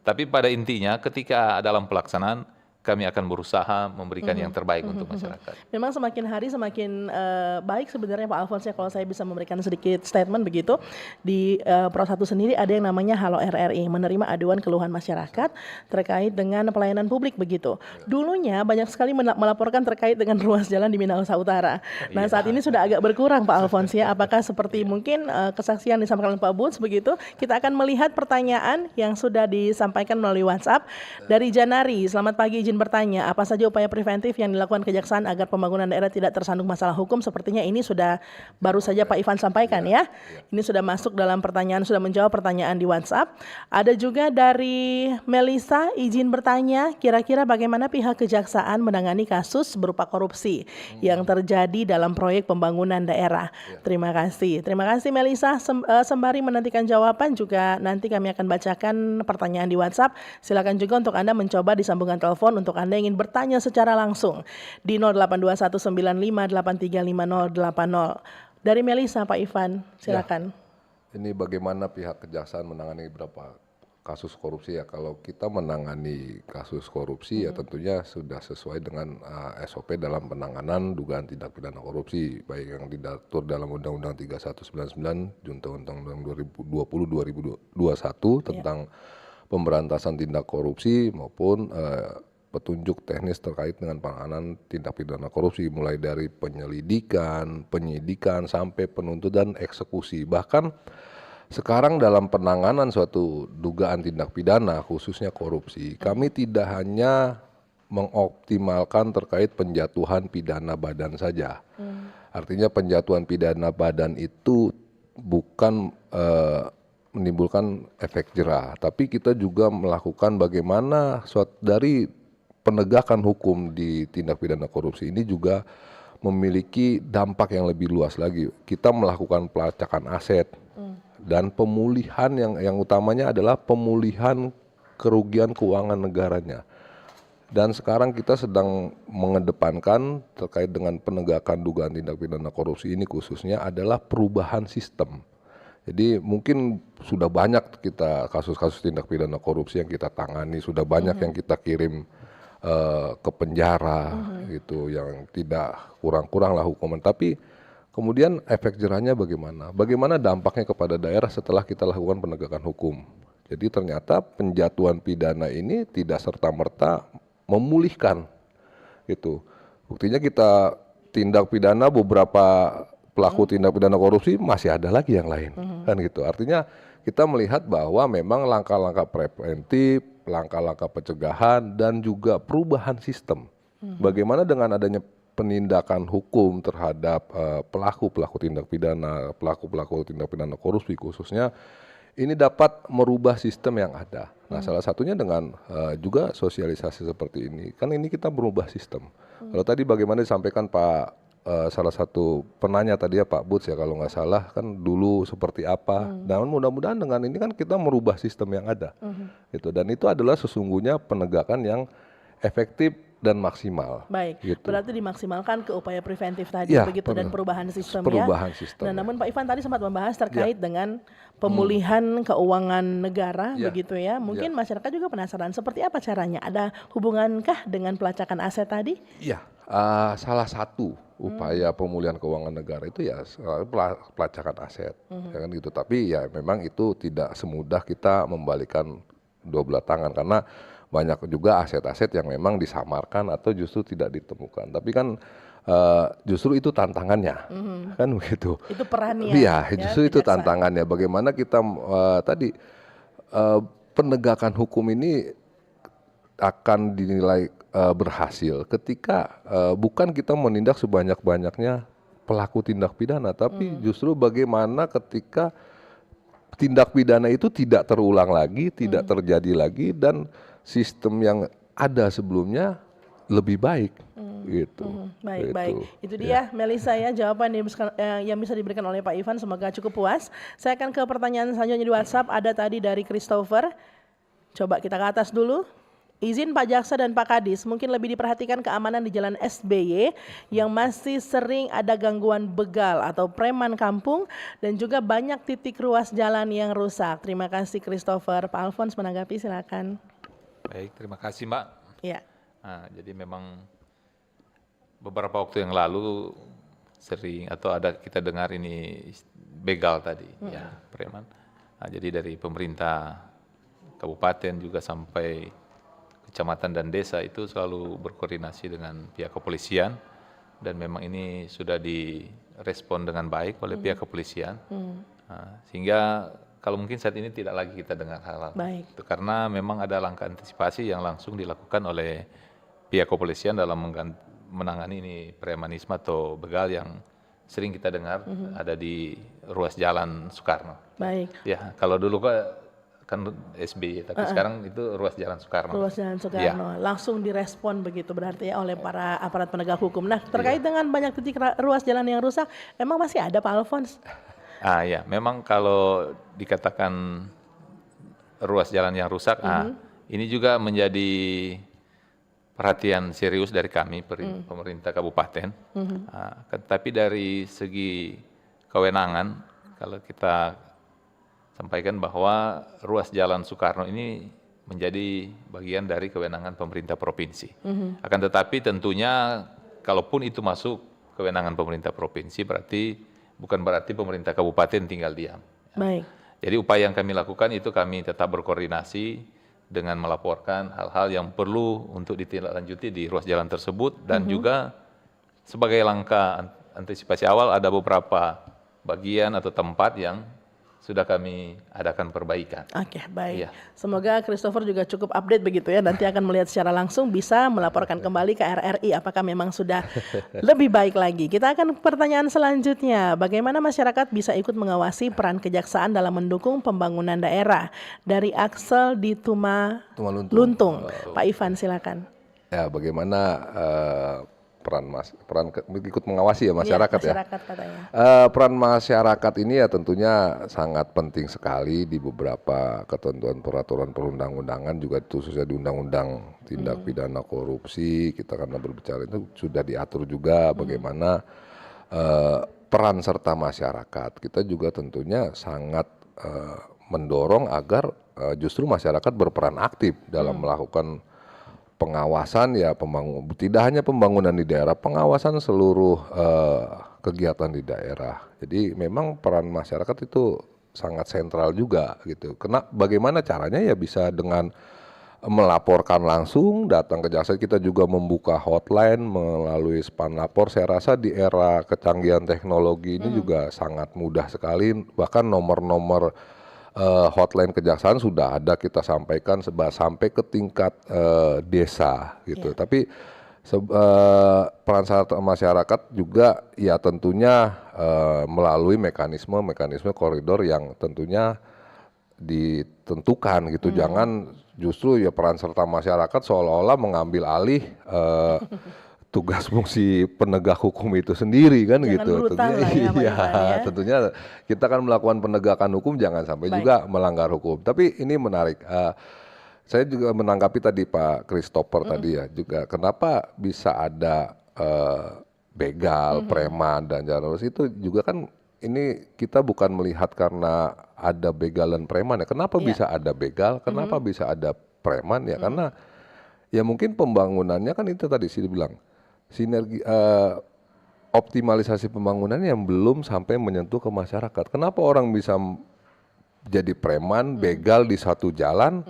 Tapi pada intinya ketika dalam pelaksanaan kami akan berusaha memberikan yang terbaik untuk masyarakat. Memang semakin hari semakin baik sebenarnya Pak Alfons ya, kalau saya bisa memberikan sedikit statement begitu. Di Pro 1 sendiri ada yang namanya Halo RRI, menerima aduan keluhan masyarakat terkait dengan pelayanan publik begitu. Dulunya banyak sekali melaporkan terkait dengan ruas jalan di Minahasa Utara. Nah saat ini sudah agak berkurang Pak Alfons ya, apakah seperti mungkin kesaksian disampaikan oleh Pak Buts begitu. Kita akan melihat pertanyaan yang sudah disampaikan melalui WhatsApp dari Janari. Selamat pagi izin izin bertanya, apa saja upaya preventif yang dilakukan Kejaksaan agar pembangunan daerah tidak tersandung masalah hukum? Sepertinya ini sudah baru saja Pak Ivan sampaikan ya. Ini sudah masuk dalam pertanyaan, sudah menjawab pertanyaan di WhatsApp. Ada juga dari Melisa, izin bertanya, kira-kira bagaimana pihak Kejaksaan menangani kasus berupa korupsi yang terjadi dalam proyek pembangunan daerah? Terima kasih. Terima kasih Melisa. Sembari menantikan jawaban juga nanti kami akan bacakan pertanyaan di WhatsApp. Silakan juga untuk Anda mencoba di sambungan telepon untuk Anda yang ingin bertanya secara langsung di 082195835080. Dari Melisa, Pak Ivan, silakan. Ini bagaimana pihak Kejaksaan menangani beberapa kasus korupsi ya. Kalau kita menangani kasus korupsi ya tentunya sudah sesuai dengan SOP dalam penanganan dugaan tindak pidana korupsi, baik yang diatur dalam Undang-Undang 3199 junto Undang-Undang 2020-2021 tentang pemberantasan tindak korupsi maupun petunjuk teknis terkait dengan penanganan tindak pidana korupsi, mulai dari penyelidikan, penyidikan sampai penuntutan, eksekusi. Bahkan sekarang dalam penanganan suatu dugaan tindak pidana khususnya korupsi, kami tidak hanya mengoptimalkan terkait penjatuhan pidana badan saja. Artinya penjatuhan pidana badan itu bukan menimbulkan efek jera, tapi kita juga melakukan bagaimana dari penegakan hukum di tindak pidana korupsi ini juga memiliki dampak yang lebih luas lagi. Kita melakukan pelacakan aset dan pemulihan yang utamanya adalah pemulihan kerugian keuangan negaranya. Dan sekarang kita sedang mengedepankan terkait dengan penegakan dugaan tindak pidana korupsi ini khususnya adalah perubahan sistem. Jadi mungkin sudah banyak kita kasus-kasus tindak pidana korupsi yang kita tangani, sudah banyak yang kita kirim ke penjara gitu, yang tidak kurang-kurang lah hukuman. Tapi kemudian efek jerahnya bagaimana? Bagaimana dampaknya kepada daerah setelah kita lakukan penegakan hukum? Jadi ternyata penjatuhan pidana ini tidak serta-merta memulihkan gitu. Buktinya kita tindak pidana beberapa pelaku tindak pidana korupsi masih ada lagi yang lain kan gitu. Artinya kita melihat bahwa memang langkah-langkah preventif, langkah-langkah pencegahan dan juga perubahan sistem. Bagaimana dengan adanya penindakan hukum terhadap pelaku-pelaku tindak pidana, pelaku-pelaku tindak pidana korupsi khususnya, ini dapat merubah sistem yang ada. Nah, salah satunya dengan juga sosialisasi seperti ini. Kan ini kita merubah sistem. Kalau tadi bagaimana disampaikan Pak salah satu penanya tadi ya Pak Buts ya kalau nggak salah, kan dulu seperti apa. Namun mudah-mudahan dengan ini kan kita merubah sistem yang ada. Gitu. Dan itu adalah sesungguhnya penegakan yang efektif dan maksimal. Baik, gitu. berarti dimaksimalkan ke upaya preventif tadi Ya, begitu dan perubahan sistem perubahan ya. sistem, Nah, ya. namun Pak Ivan tadi sempat membahas terkait dengan pemulihan keuangan negara begitu ya. Mungkin masyarakat juga penasaran seperti apa caranya? Ada hubungankah dengan pelacakan aset tadi? Iya, salah satu upaya pemulihan keuangan negara itu ya pelacakan aset, ya kan gitu. Tapi ya memang itu tidak semudah kita membalikan dua belah tangan karena banyak juga aset-aset yang memang disamarkan atau justru tidak ditemukan. Tapi kan justru itu tantangannya, kan begitu. Itu perannya. Iya, justru itu Kejaksaan. tantangannya. Bagaimana kita tadi penegakan hukum ini akan dinilai berhasil ketika bukan kita menindak sebanyak-banyaknya pelaku tindak pidana, tapi justru bagaimana ketika tindak pidana itu tidak terulang lagi, tidak terjadi lagi, dan sistem yang ada sebelumnya lebih baik, gitu. Baik, Gitu. baik. Itu dia Melisa ya jawaban yang bisa diberikan oleh Pak Ivan. Semoga cukup puas. Saya akan ke pertanyaan selanjutnya di WhatsApp. Ada tadi dari Christopher. Coba kita ke atas dulu. Izin Pak Jaksa dan Pak Kadis, mungkin lebih diperhatikan keamanan di Jalan SBY yang masih sering ada gangguan begal atau preman kampung dan juga banyak titik ruas jalan yang rusak. Terima kasih Christopher. Pak Alphonse menanggapi silakan. Baik, terima kasih Mbak. Ya. Nah, jadi memang beberapa waktu yang lalu sering atau ada kita dengar ini begal tadi, ya preman. Nah, jadi dari pemerintah kabupaten juga sampai kecamatan dan desa itu selalu berkoordinasi dengan pihak kepolisian dan memang ini sudah direspon dengan baik oleh pihak kepolisian. Nah, sehingga kalau mungkin saat ini tidak lagi kita dengar hal-hal Baik. itu karena memang ada langkah antisipasi yang langsung dilakukan oleh pihak kepolisian dalam menangani ini premanisme atau begal yang sering kita dengar ada di ruas jalan Soekarno. Baik. Ya, kalau dulu kan SBY, tapi sekarang itu ruas jalan Soekarno. Ruas Jalan Soekarno. Langsung direspon begitu berarti ya oleh para aparat penegak hukum. Nah, terkait dengan banyak titik ruas jalan yang rusak, emang masih ada Pak Alphonse? Ya, memang kalau dikatakan ruas jalan yang rusak, ini juga menjadi perhatian serius dari kami pemerintah kabupaten. Tapi dari segi kewenangan, kalau kita sampaikan bahwa ruas jalan Soekarno ini menjadi bagian dari kewenangan pemerintah provinsi. Akan tetapi tentunya kalaupun itu masuk kewenangan pemerintah provinsi, bukan berarti pemerintah kabupaten tinggal diam. Baik. Jadi upaya yang kami lakukan itu kami tetap berkoordinasi dengan melaporkan hal-hal yang perlu untuk ditindaklanjuti di ruas jalan tersebut, dan juga sebagai langkah antisipasi awal ada beberapa bagian atau tempat yang sudah kami adakan perbaikan. Oke, baik. Iya. Semoga Christopher juga cukup update begitu ya. Nanti akan melihat secara langsung, bisa melaporkan kembali ke RRI apakah memang sudah lebih baik lagi. Kita akan pertanyaan selanjutnya. Bagaimana masyarakat bisa ikut mengawasi peran kejaksaan dalam mendukung pembangunan daerah? Dari Axel di Luntung. Pak Ivan, silakan. Ya, bagaimana ikut mengawasi ya masyarakat, masyarakat katanya. Peran masyarakat ini ya tentunya sangat penting sekali di beberapa ketentuan peraturan perundang-undangan, juga khususnya di Undang-Undang Tindak Pidana Korupsi. Kita karena berbicara itu sudah diatur juga bagaimana peran serta masyarakat. Kita juga tentunya sangat mendorong agar justru masyarakat berperan aktif dalam melakukan pengawasan ya, tidak hanya pembangunan di daerah, pengawasan seluruh kegiatan di daerah. Jadi memang peran masyarakat itu sangat sentral juga gitu. Bagaimana caranya ya bisa dengan melaporkan langsung, datang ke jaksa. Kita juga membuka hotline melalui Span Lapor. Saya rasa di era kecanggihan teknologi ini juga sangat mudah sekali, bahkan nomor-nomor hotline kejaksaan sudah ada kita sampaikan sampai ke tingkat desa gitu. Tapi peran serta masyarakat juga ya tentunya melalui mekanisme koridor yang tentunya ditentukan gitu. Jangan justru ya peran serta masyarakat seolah-olah mengambil alih tugas fungsi penegak hukum itu sendiri kan. Jangan gitu. brutal lah ya, Pak Ivan, ya. Tentunya kita kan melakukan penegakan hukum jangan sampai juga melanggar hukum. Tapi ini menarik. Saya juga menanggapi tadi Pak Christopher tadi ya juga, kenapa bisa ada begal, preman dan jalan itu juga kan ini kita bukan melihat karena ada begal dan preman ya. Kenapa bisa ada begal? Kenapa bisa ada preman ya? Karena ya mungkin pembangunannya kan itu tadi sih dibilang sinergi optimalisasi pembangunan yang belum sampai menyentuh ke masyarakat. Kenapa orang bisa jadi preman, begal di satu jalan?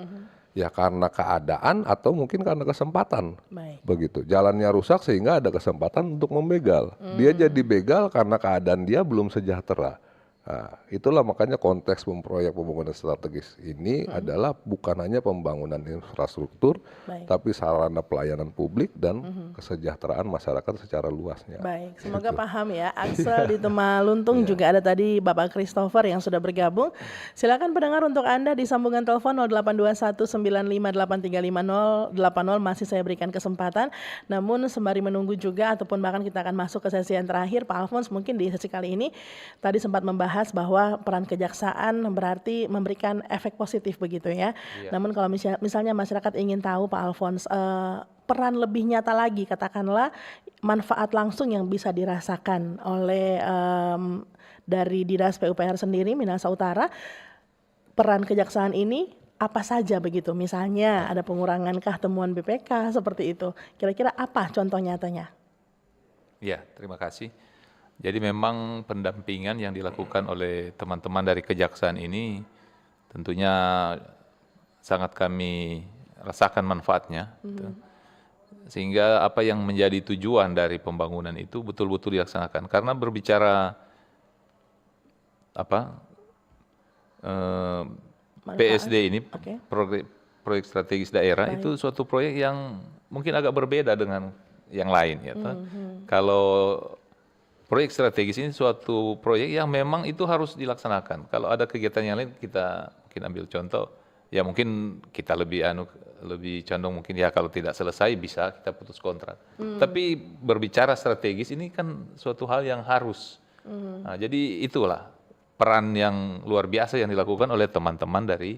Ya karena keadaan atau mungkin karena kesempatan. Begitu. Jalannya rusak sehingga ada kesempatan untuk membegal. Dia jadi begal karena keadaan dia belum sejahtera. Nah, itulah makanya konteks proyek pembangunan strategis ini adalah bukan hanya pembangunan infrastruktur, tapi sarana pelayanan publik dan kesejahteraan masyarakat secara luasnya. Baik, semoga paham ya. Axel di Luntung juga ada tadi Bapak Christopher yang sudah bergabung. Silakan pendengar untuk Anda di sambungan telepon 082195835080 masih saya berikan kesempatan. Namun sembari menunggu juga ataupun bahkan kita akan masuk ke sesi yang terakhir, Pak Alphonse mungkin di sesi kali ini tadi sempat membahas bahwa peran kejaksaan berarti memberikan efek positif begitu ya. Namun kalau misalnya masyarakat ingin tahu Pak Alphonse peran lebih nyata lagi, katakanlah manfaat langsung yang bisa dirasakan oleh dari Dinas PUPR sendiri Minahasa Utara, peran kejaksaan ini apa saja begitu? Misalnya ada pengurangankah temuan BPK seperti itu? Kira-kira apa contoh nyatanya? Ya, terima kasih. Jadi memang pendampingan yang dilakukan oleh teman-teman dari kejaksaan ini tentunya sangat kami rasakan manfaatnya. Sehingga apa yang menjadi tujuan dari pembangunan itu betul-betul dilaksanakan. Karena berbicara PSD ini, proyek strategis daerah, itu suatu proyek yang mungkin agak berbeda dengan yang lain ya. Kalau proyek strategis ini suatu proyek yang memang itu harus dilaksanakan. Kalau ada kegiatan yang lain kita mungkin ambil contoh, ya mungkin kita lebih condong mungkin ya kalau tidak selesai bisa kita putus kontrak. Tapi berbicara strategis ini kan suatu hal yang harus. Nah, jadi itulah peran yang luar biasa yang dilakukan oleh teman-teman dari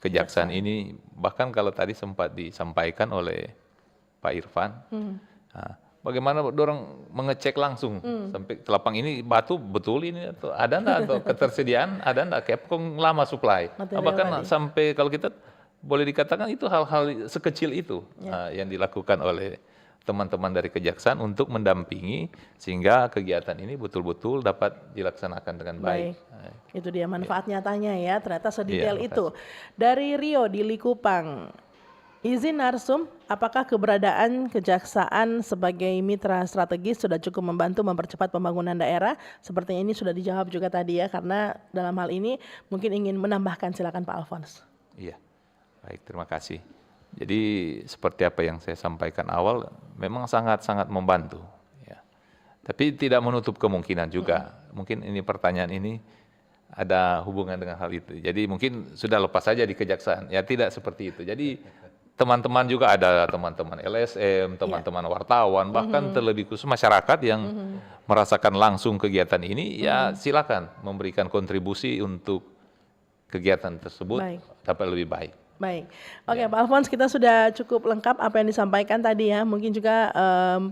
Kejaksaan ini. Bahkan kalau tadi sempat disampaikan oleh Pak Irfan, nah, bagaimana dorang mengecek langsung sampai ke lapang ini batu betul ini atau ada enggak, atau ketersediaan ada enggak, Kepkong lama supply. Bahkan sampai kalau kita boleh dikatakan itu hal-hal sekecil itu yang dilakukan oleh teman-teman dari Kejaksaan untuk mendampingi sehingga kegiatan ini betul-betul dapat dilaksanakan dengan baik. Itu dia manfaat nyatanya ya, ternyata sedetail itu. Dari Rio di Likupang, izin narsum, apakah keberadaan Kejaksaan sebagai mitra strategis sudah cukup membantu mempercepat pembangunan daerah? Sepertinya ini sudah dijawab juga tadi ya, karena dalam hal ini mungkin ingin menambahkan, silakan Pak Alphonse. Iya, baik, terima kasih. Jadi seperti apa yang saya sampaikan awal, memang sangat-sangat membantu. Ya. Tapi tidak menutup kemungkinan juga. Mungkin ini pertanyaan ini ada hubungan dengan hal itu. Jadi mungkin sudah lepas saja di Kejaksaan. Ya tidak seperti itu. Jadi teman-teman juga ada teman-teman LSM, teman-teman wartawan, bahkan terlebih khusus masyarakat yang merasakan langsung kegiatan ini, ya silakan memberikan kontribusi untuk kegiatan tersebut dapat lebih baik. Baik, oke Pak Alphonse, kita sudah cukup lengkap apa yang disampaikan tadi ya. Mungkin juga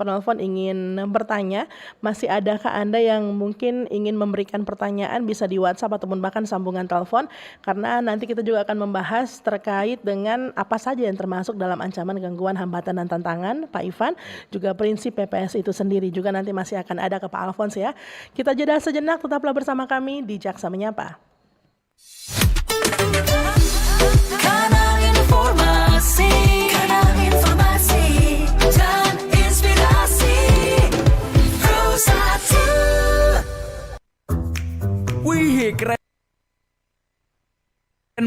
penelpon ingin bertanya, masih adakah Anda yang mungkin ingin memberikan pertanyaan, bisa di WhatsApp ataupun bahkan sambungan telepon, karena nanti kita juga akan membahas terkait dengan apa saja yang termasuk dalam ancaman, gangguan, hambatan dan tantangan Pak Ivan, juga prinsip PPS itu sendiri juga nanti masih akan ada ke Pak Alphonse ya. Kita jeda sejenak, tetaplah bersama kami di Jaksa Menyapa. Kanal informasi dan inspirasi Pro1. Wih, keren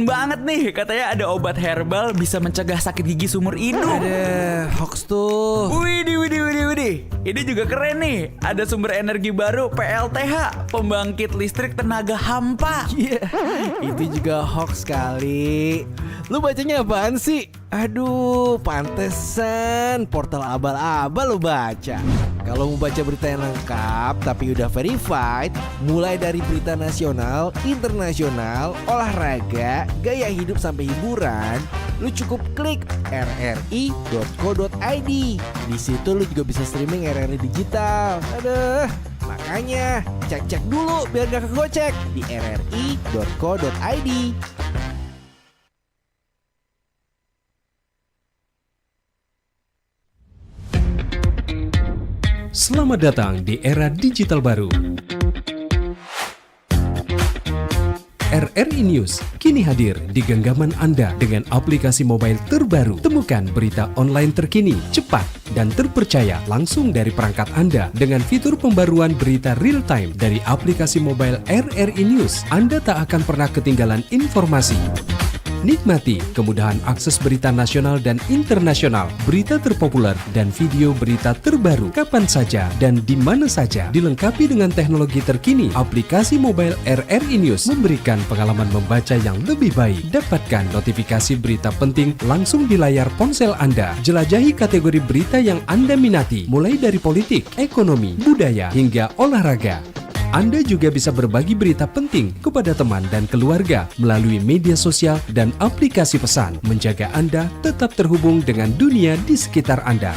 banget nih. Katanya ada obat herbal bisa mencegah sakit gigi seumur hidup. Ada hoax tuh. Widih. Ini juga keren nih. Ada sumber energi baru PLTH, pembangkit listrik tenaga hampa. Iya, itu juga hoax kali. Lu bacanya apaan sih? Aduh, pantesan portal abal-abal lu baca. Kalau mau baca berita yang lengkap tapi udah verified, mulai dari berita nasional, internasional, olahraga, gaya hidup sampai hiburan, lu cukup klik rri.co.id. Di situ lu juga bisa streaming RRI digital. Aduh, makanya cek-cek dulu biar gak kegocek di rri.co.id. Selamat datang di era digital baru. RRI News kini hadir di genggaman Anda dengan aplikasi mobile terbaru. Temukan berita online terkini, cepat, dan terpercaya langsung dari perangkat Anda dengan fitur pembaruan berita real time dari aplikasi mobile RRI News. Anda tak akan pernah ketinggalan informasi. Nikmati kemudahan akses berita nasional dan internasional, berita terpopuler, dan video berita terbaru kapan saja dan di mana saja. Dilengkapi dengan teknologi terkini, aplikasi mobile RRI News memberikan pengalaman membaca yang lebih baik. Dapatkan notifikasi berita penting langsung di layar ponsel Anda. Jelajahi kategori berita yang Anda minati, mulai dari politik, ekonomi, budaya, hingga olahraga. Anda juga bisa berbagi berita penting kepada teman dan keluarga melalui media sosial dan aplikasi pesan, menjaga Anda tetap terhubung dengan dunia di sekitar Anda.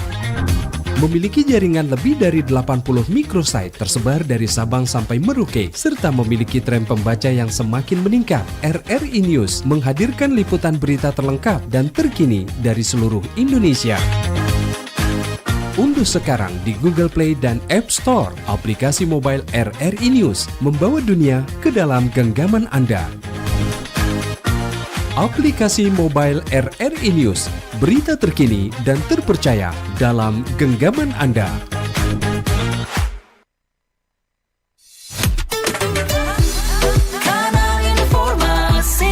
Memiliki jaringan lebih dari 80 microsite tersebar dari Sabang sampai Merauke, serta memiliki tren pembaca yang semakin meningkat. RRI News menghadirkan liputan berita terlengkap dan terkini dari seluruh Indonesia. Unduh sekarang di Google Play dan App Store aplikasi mobile RRI News, membawa dunia ke dalam genggaman Anda. Aplikasi mobile RRI News, berita terkini dan terpercaya dalam genggaman Anda. Kanal informasi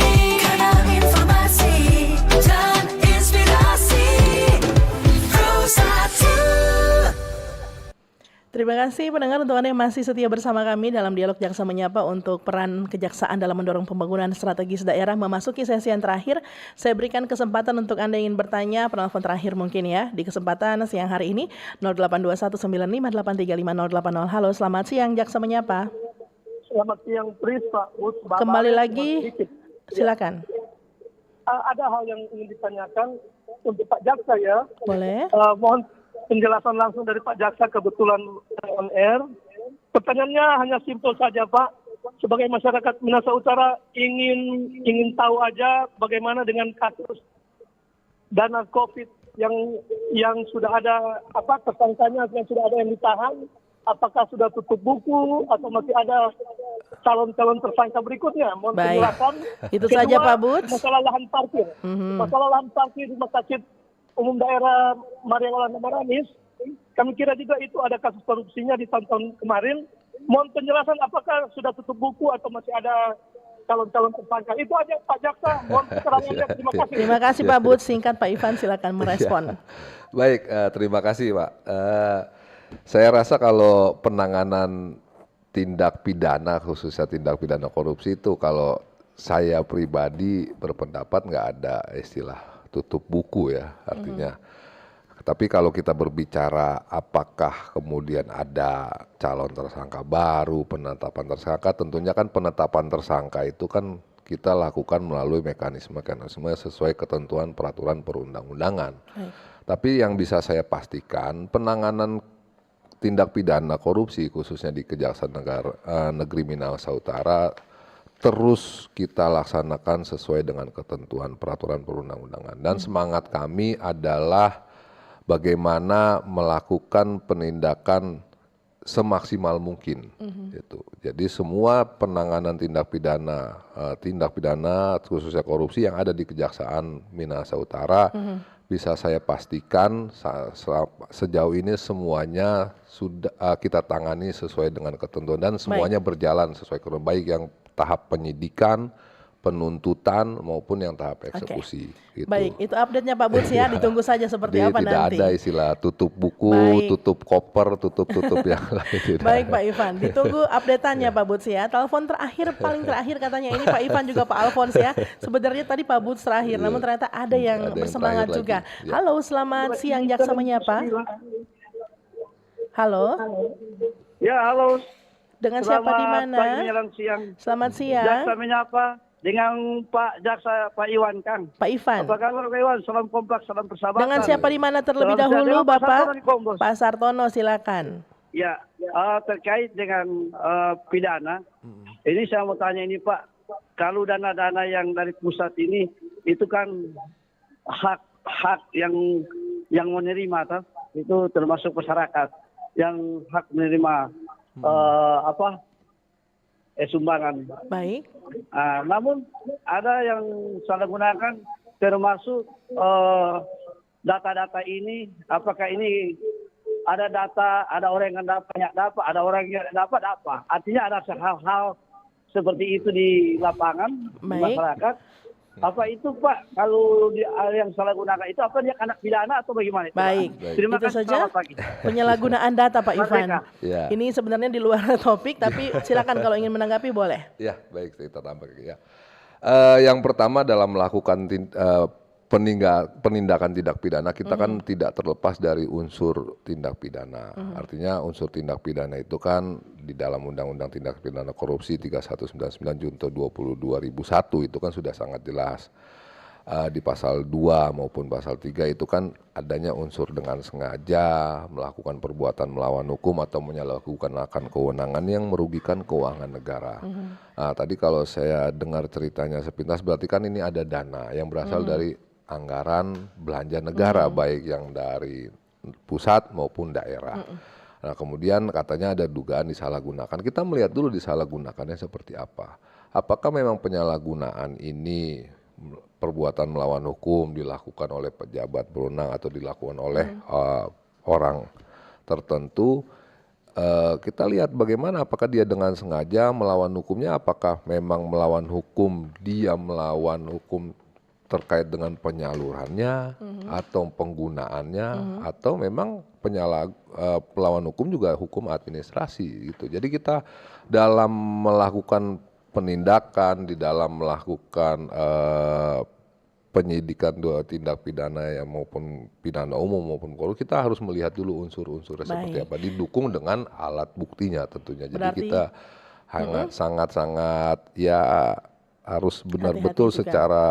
dan inspirasi Pro1. Terima kasih pendengar untuk Anda yang masih setia bersama kami dalam dialog Jaksa Menyapa untuk peran kejaksaan dalam mendorong pembangunan strategis daerah memasuki sesi yang terakhir. Saya berikan kesempatan untuk Anda yang ingin bertanya, penelpon terakhir mungkin ya, di kesempatan siang hari ini 082195835080. Halo, selamat siang Jaksa Menyapa. Selamat siang, Pris, Pak Bus. Kembali lagi, silakan. Ada hal yang ingin ditanyakan untuk Pak Jaksa ya. Boleh. Mohon penjelasan langsung dari Pak Jaksa, kebetulan on air. Pertanyaannya hanya simpel saja Pak. Sebagai masyarakat Minahasa Utara ingin tahu aja bagaimana dengan kasus dana COVID yang sudah ada tersangkanya, yang sudah ada yang ditahan. Apakah sudah tutup buku atau masih ada calon-calon tersangka berikutnya? Mohon penjelasan. Itu Kedua, saja Pak Bud. Masalah lahan parkir. Masalah lahan parkir Rumah Sakit Umum Daerah Mariawalan Maramis. Kami kira juga itu ada kasus korupsinya di tahun kemarin. Mohon penjelasan apakah sudah tutup buku atau masih ada calon-calon tersangka. Itu aja Pak Jaksa. Mohon keterangannya. Terima kasih. Terima kasih Pak Bud. Singkat Pak Ivan, silakan merespon. Baik, terima kasih Pak. Saya rasa kalau penanganan tindak pidana, khususnya tindak pidana korupsi itu, kalau saya pribadi berpendapat nggak ada istilah tutup buku ya, artinya. Tapi kalau kita berbicara apakah kemudian ada calon tersangka baru, penetapan tersangka, tentunya kan penetapan tersangka itu kan kita lakukan melalui mekanisme sesuai ketentuan peraturan perundang-undangan. Tapi yang bisa saya pastikan, penanganan tindak pidana korupsi khususnya di Kejaksaan Negeri Minahasa Utara terus kita laksanakan sesuai dengan ketentuan peraturan perundang-undangan, dan semangat kami adalah bagaimana melakukan penindakan semaksimal mungkin. Jadi semua penanganan tindak pidana khususnya korupsi yang ada di Kejaksaan Minahasa Utara bisa saya pastikan sejauh ini semuanya sudah kita tangani sesuai dengan ketentuan dan semuanya berjalan sesuai ketentuan, baik yang tahap penyidikan, penuntutan maupun yang tahap eksekusi. Gitu. Baik, itu update-nya Pak Bud ya, ditunggu saja seperti apa tidak nanti. Tidak ada istilah tutup buku, tutup koper, tutup yang lain. Baik Pak Ivan, ditunggu update-annya Pak Bud ya. Telepon terakhir, paling terakhir katanya ini Pak Ivan juga Pak Alfons ya. Sebenarnya tadi Pak Bud terakhir, namun ternyata ada yang bersemangat juga. Halo, selamat siang Jaksa Menyapa. Halo. Ya, halo. Dengan siapa di mana? Selamat siang. Jaksa Menyapa. Dengan Pak Jaksa, Pak Iwan, Kang. Pak Ivan. Apa kabar Pak Iwan? Salam kompak, salam persahabatan. Dengan siapa di mana terlebih dahulu, Bapak? Pak Sartono, silakan. Ya, terkait dengan pidana, ini saya mau tanya ini Pak, kalau dana-dana yang dari pusat ini, itu kan hak yang menerima, toh? Itu termasuk masyarakat yang hak menerima sumbangan. Baik. Namun ada yang salah gunakan, termasuk data-data ini. Apakah ini ada data, ada orang yang dapat, ada orang yang dapat apa? Artinya ada hal-hal seperti itu di lapangan, di masyarakat. Apa itu Pak, kalau yang salah gunakan itu apa dia kena pidana atau bagaimana? Baik, terima itu kasih, saja penyalahgunaan data Pak Ivan. Ya. Ini sebenarnya di luar topik, tapi silakan kalau ingin menanggapi boleh. Ya, baik, kita tambah ya. Yang pertama dalam melakukan penindakan tindak pidana, kita kan tidak terlepas dari unsur tindak pidana. Artinya unsur tindak pidana itu kan di dalam Undang-Undang Tindak Pidana Korupsi 3199 Junto 20/2001 itu kan sudah sangat jelas. Di pasal 2 maupun pasal 3 itu kan adanya unsur dengan sengaja melakukan perbuatan melawan hukum atau menyalahgunakan kewenangan yang merugikan keuangan negara. Nah, tadi kalau saya dengar ceritanya sepintas berarti kan ini ada dana yang berasal dari anggaran belanja negara, baik yang dari pusat maupun daerah. Nah, kemudian katanya ada dugaan disalahgunakan. Kita melihat dulu disalahgunakannya seperti apa. Apakah memang penyalahgunaan ini perbuatan melawan hukum dilakukan oleh pejabat berwenang atau dilakukan oleh orang tertentu? Kita lihat bagaimana, apakah dia dengan sengaja melawan hukumnya, apakah memang melawan hukum, dia melawan hukum terkait dengan penyalurannya atau penggunaannya atau memang pelawan hukum juga hukum administrasi gitu. Jadi kita dalam melakukan penindakan, di dalam melakukan penyidikan dua tindak pidana yang maupun pidana umum maupun korupsi, kita harus melihat dulu unsur-unsurnya seperti apa, didukung dengan alat buktinya tentunya. Jadi Berarti, kita sangat-sangat ya harus benar Hati-hati betul juga. secara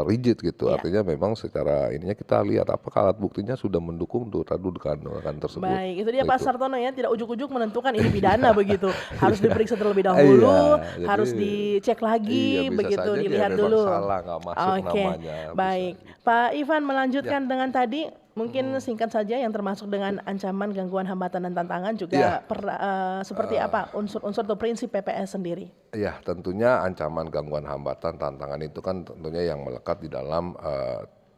rigid gitu. Iya. Artinya memang secara ininya kita lihat apakah alat buktinya sudah mendukung dugaan tersebut. Baik, itu dia Pak Itu. Sartono ya, tidak ujuk-ujuk menentukan ini pidana begitu. Harus diperiksa terlebih dahulu, Iya, harus jadi- dicek lagi, Iya, bisa begitu saja dia dilihat memang dulu. salah, nggak masuk Oke, namanya, bisa baik. gitu. Pak Ivan melanjutkan dengan tadi, mungkin singkat saja yang termasuk dengan ancaman, gangguan, hambatan dan tantangan juga Iya. seperti apa unsur-unsur atau prinsip PPS sendiri? Ya, tentunya ancaman, gangguan, hambatan, tantangan itu kan tentunya yang melekat di dalam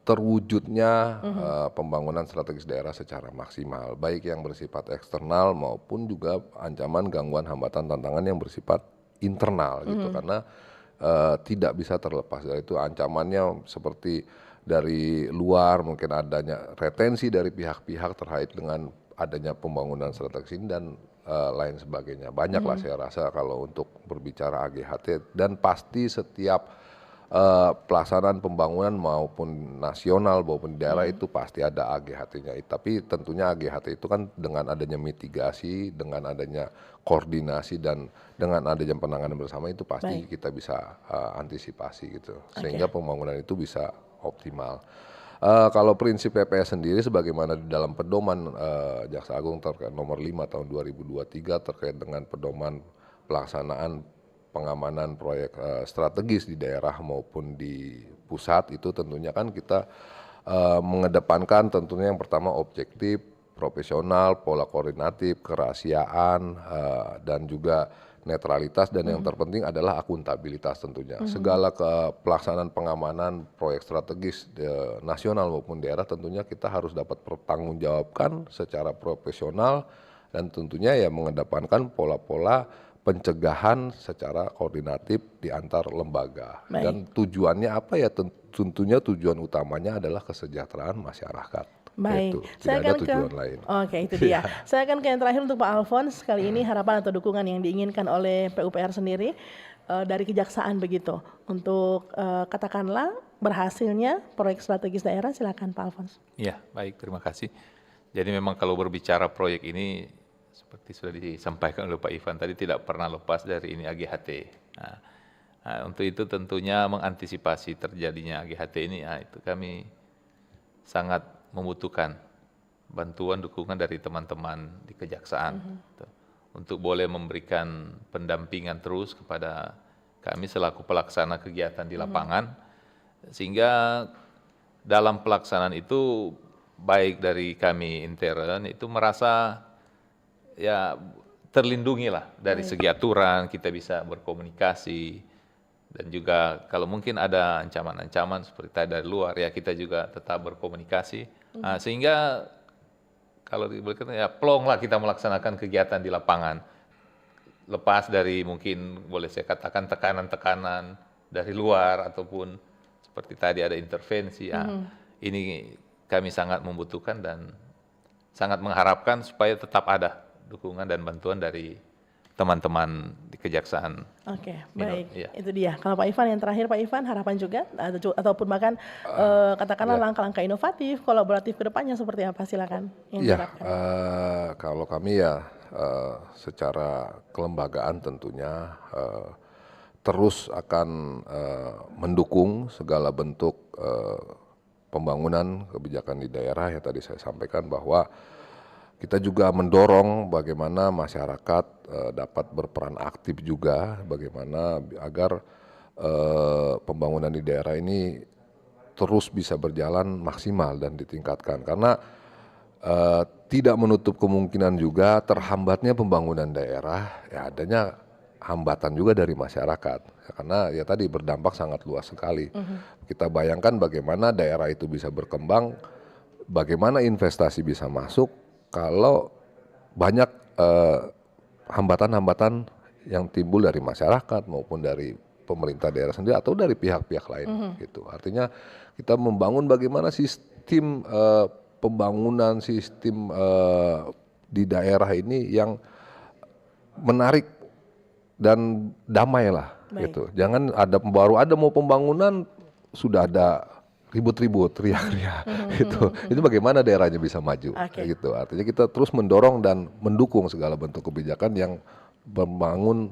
terwujudnya pembangunan strategis daerah secara maksimal, baik yang bersifat eksternal maupun juga ancaman, gangguan, hambatan, tantangan yang bersifat internal gitu. Karena tidak bisa terlepas dari itu. Ancamannya seperti dari luar, mungkin adanya retensi dari pihak-pihak terkait dengan adanya pembangunan strategis ini dan lain sebagainya. Banyaklah saya rasa kalau untuk berbicara AGHT, dan pasti setiap pelaksanaan pembangunan maupun nasional maupun di daerah itu pasti ada AGHT-nya. Tapi tentunya AGHT itu kan dengan adanya mitigasi, dengan adanya koordinasi dan dengan adanya penanganan bersama itu pasti kita bisa antisipasi gitu. Sehingga pembangunan itu bisa optimal. Kalau prinsip PPS sendiri sebagaimana di dalam pedoman Jaksa Agung terkait nomor 5 tahun 2023 terkait dengan pedoman pelaksanaan pengamanan proyek strategis di daerah maupun di pusat, itu tentunya kan kita mengedepankan tentunya yang pertama objektif, profesional, pola koordinatif, kerahasiaan, dan juga netralitas, dan yang terpenting adalah akuntabilitas tentunya. Segala pelaksanaan pengamanan proyek strategis nasional maupun daerah tentunya kita harus dapat pertanggungjawabkan secara profesional dan tentunya ya mengedepankan pola-pola pencegahan secara koordinatif di antar lembaga. Dan tujuannya apa ya? Tentunya tujuan utamanya adalah kesejahteraan masyarakat. Baik, Itu. saya Tidak ada akan tujuan lain. Oke, itu dia. Saya akan ke yang terakhir untuk Pak Alphonse. Kali ini harapan atau dukungan yang diinginkan oleh PUPR sendiri dari kejaksaan begitu untuk katakanlah berhasilnya proyek strategis daerah. Silakan Pak Alphonse. Ya, baik, terima kasih. Jadi memang kalau berbicara proyek ini, seperti sudah disampaikan oleh Pak Ivan tadi, tidak pernah lepas dari ini AGHT. Nah, untuk itu tentunya mengantisipasi terjadinya AGHT ini, itu kami sangat membutuhkan bantuan dukungan dari teman-teman di kejaksaan untuk boleh memberikan pendampingan terus kepada kami selaku pelaksana kegiatan di lapangan, sehingga dalam pelaksanaan itu baik dari kami intern itu merasa ya terlindungi lah dari segi aturan, kita bisa berkomunikasi, dan juga kalau mungkin ada ancaman-ancaman seperti tadi dari luar ya kita juga tetap berkomunikasi. Sehingga kalau diberikan ya plong lah kita melaksanakan kegiatan di lapangan, lepas dari mungkin boleh saya katakan tekanan-tekanan dari luar ataupun seperti tadi ada intervensi. Ini kami sangat membutuhkan dan sangat mengharapkan supaya tetap ada dukungan dan bantuan dari teman-teman di kejaksaan. Oke, baik. Iya. Itu dia. Kalau Pak Ivan yang terakhir, Pak Ivan harapan juga ataupun bahkan katakanlah langkah-langkah inovatif, kolaboratif ke depannya seperti apa? Silakan. Iya, kalau kami ya secara kelembagaan tentunya terus akan mendukung segala bentuk pembangunan kebijakan di daerah yang tadi saya sampaikan, bahwa kita juga mendorong bagaimana masyarakat dapat berperan aktif juga, bagaimana agar pembangunan di daerah ini terus bisa berjalan maksimal dan ditingkatkan. Karena tidak menutup kemungkinan juga terhambatnya pembangunan daerah, ya adanya hambatan juga dari masyarakat. Karena ya tadi berdampak sangat luas sekali. Kita bayangkan bagaimana daerah itu bisa berkembang, bagaimana investasi bisa masuk, kalau banyak hambatan-hambatan yang timbul dari masyarakat maupun dari pemerintah daerah sendiri atau dari pihak-pihak lain gitu. Artinya kita membangun bagaimana sistem pembangunan sistem di daerah ini yang menarik dan damai lah gitu. Jangan baru ada mau pembangunan sudah ada ribut-ribut, teriak-teriak gitu. Itu bagaimana daerahnya bisa maju gitu. Artinya kita terus mendorong dan mendukung segala bentuk kebijakan yang membangun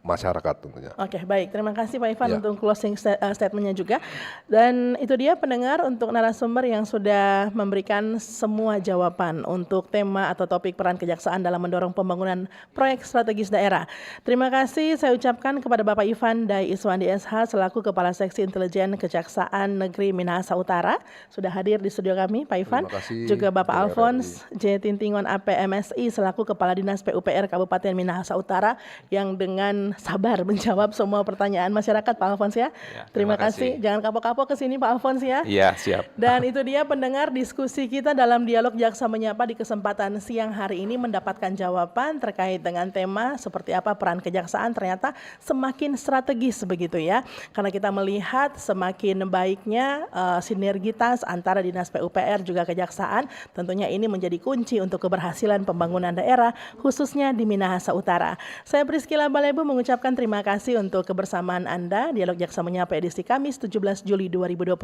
masyarakat tentunya. Oke, baik. Terima kasih Pak Ivan untuk closing statementnya juga. Dan itu dia pendengar untuk narasumber yang sudah memberikan semua jawaban untuk tema atau topik peran kejaksaan dalam mendorong pembangunan proyek strategis daerah. Terima kasih saya ucapkan kepada Bapak Ivan Dai Iswandi SH selaku Kepala Seksi Intelijen Kejaksaan Negeri Minahasa Utara sudah hadir di studio kami, Pak Ivan. Terima kasih. Juga Bapak Alphonse J. Tintingon APMSI selaku Kepala Dinas PUPR Kabupaten Minahasa Utara yang dengan sabar menjawab semua pertanyaan masyarakat, Pak Alphonse ya. Terima kasih. Jangan kapok-kapok ke sini Pak Alphonse ya. Iya, siap. Dan itu dia pendengar diskusi kita dalam dialog Jaksa Menyapa di kesempatan siang hari ini mendapatkan jawaban terkait dengan tema seperti apa peran kejaksaan ternyata semakin strategis begitu ya. Karena kita melihat semakin baiknya sinergitas antara Dinas PUPR juga kejaksaan, tentunya ini menjadi kunci untuk keberhasilan pembangunan daerah khususnya di Minahasa Utara. Saya Priscilla Balebu mengucapkan terima kasih untuk kebersamaan Anda. Dialog Jaksa Menyapa edisi Kamis 17 Juli 2025.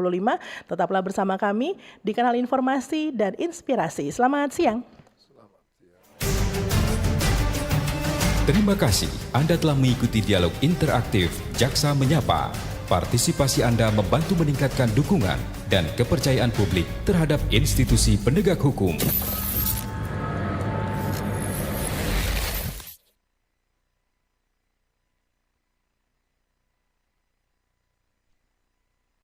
Tetaplah bersama kami di kanal informasi dan inspirasi. Selamat siang. Terima kasih Anda telah mengikuti dialog interaktif Jaksa Menyapa. Partisipasi Anda membantu meningkatkan dukungan dan kepercayaan publik terhadap institusi penegak hukum.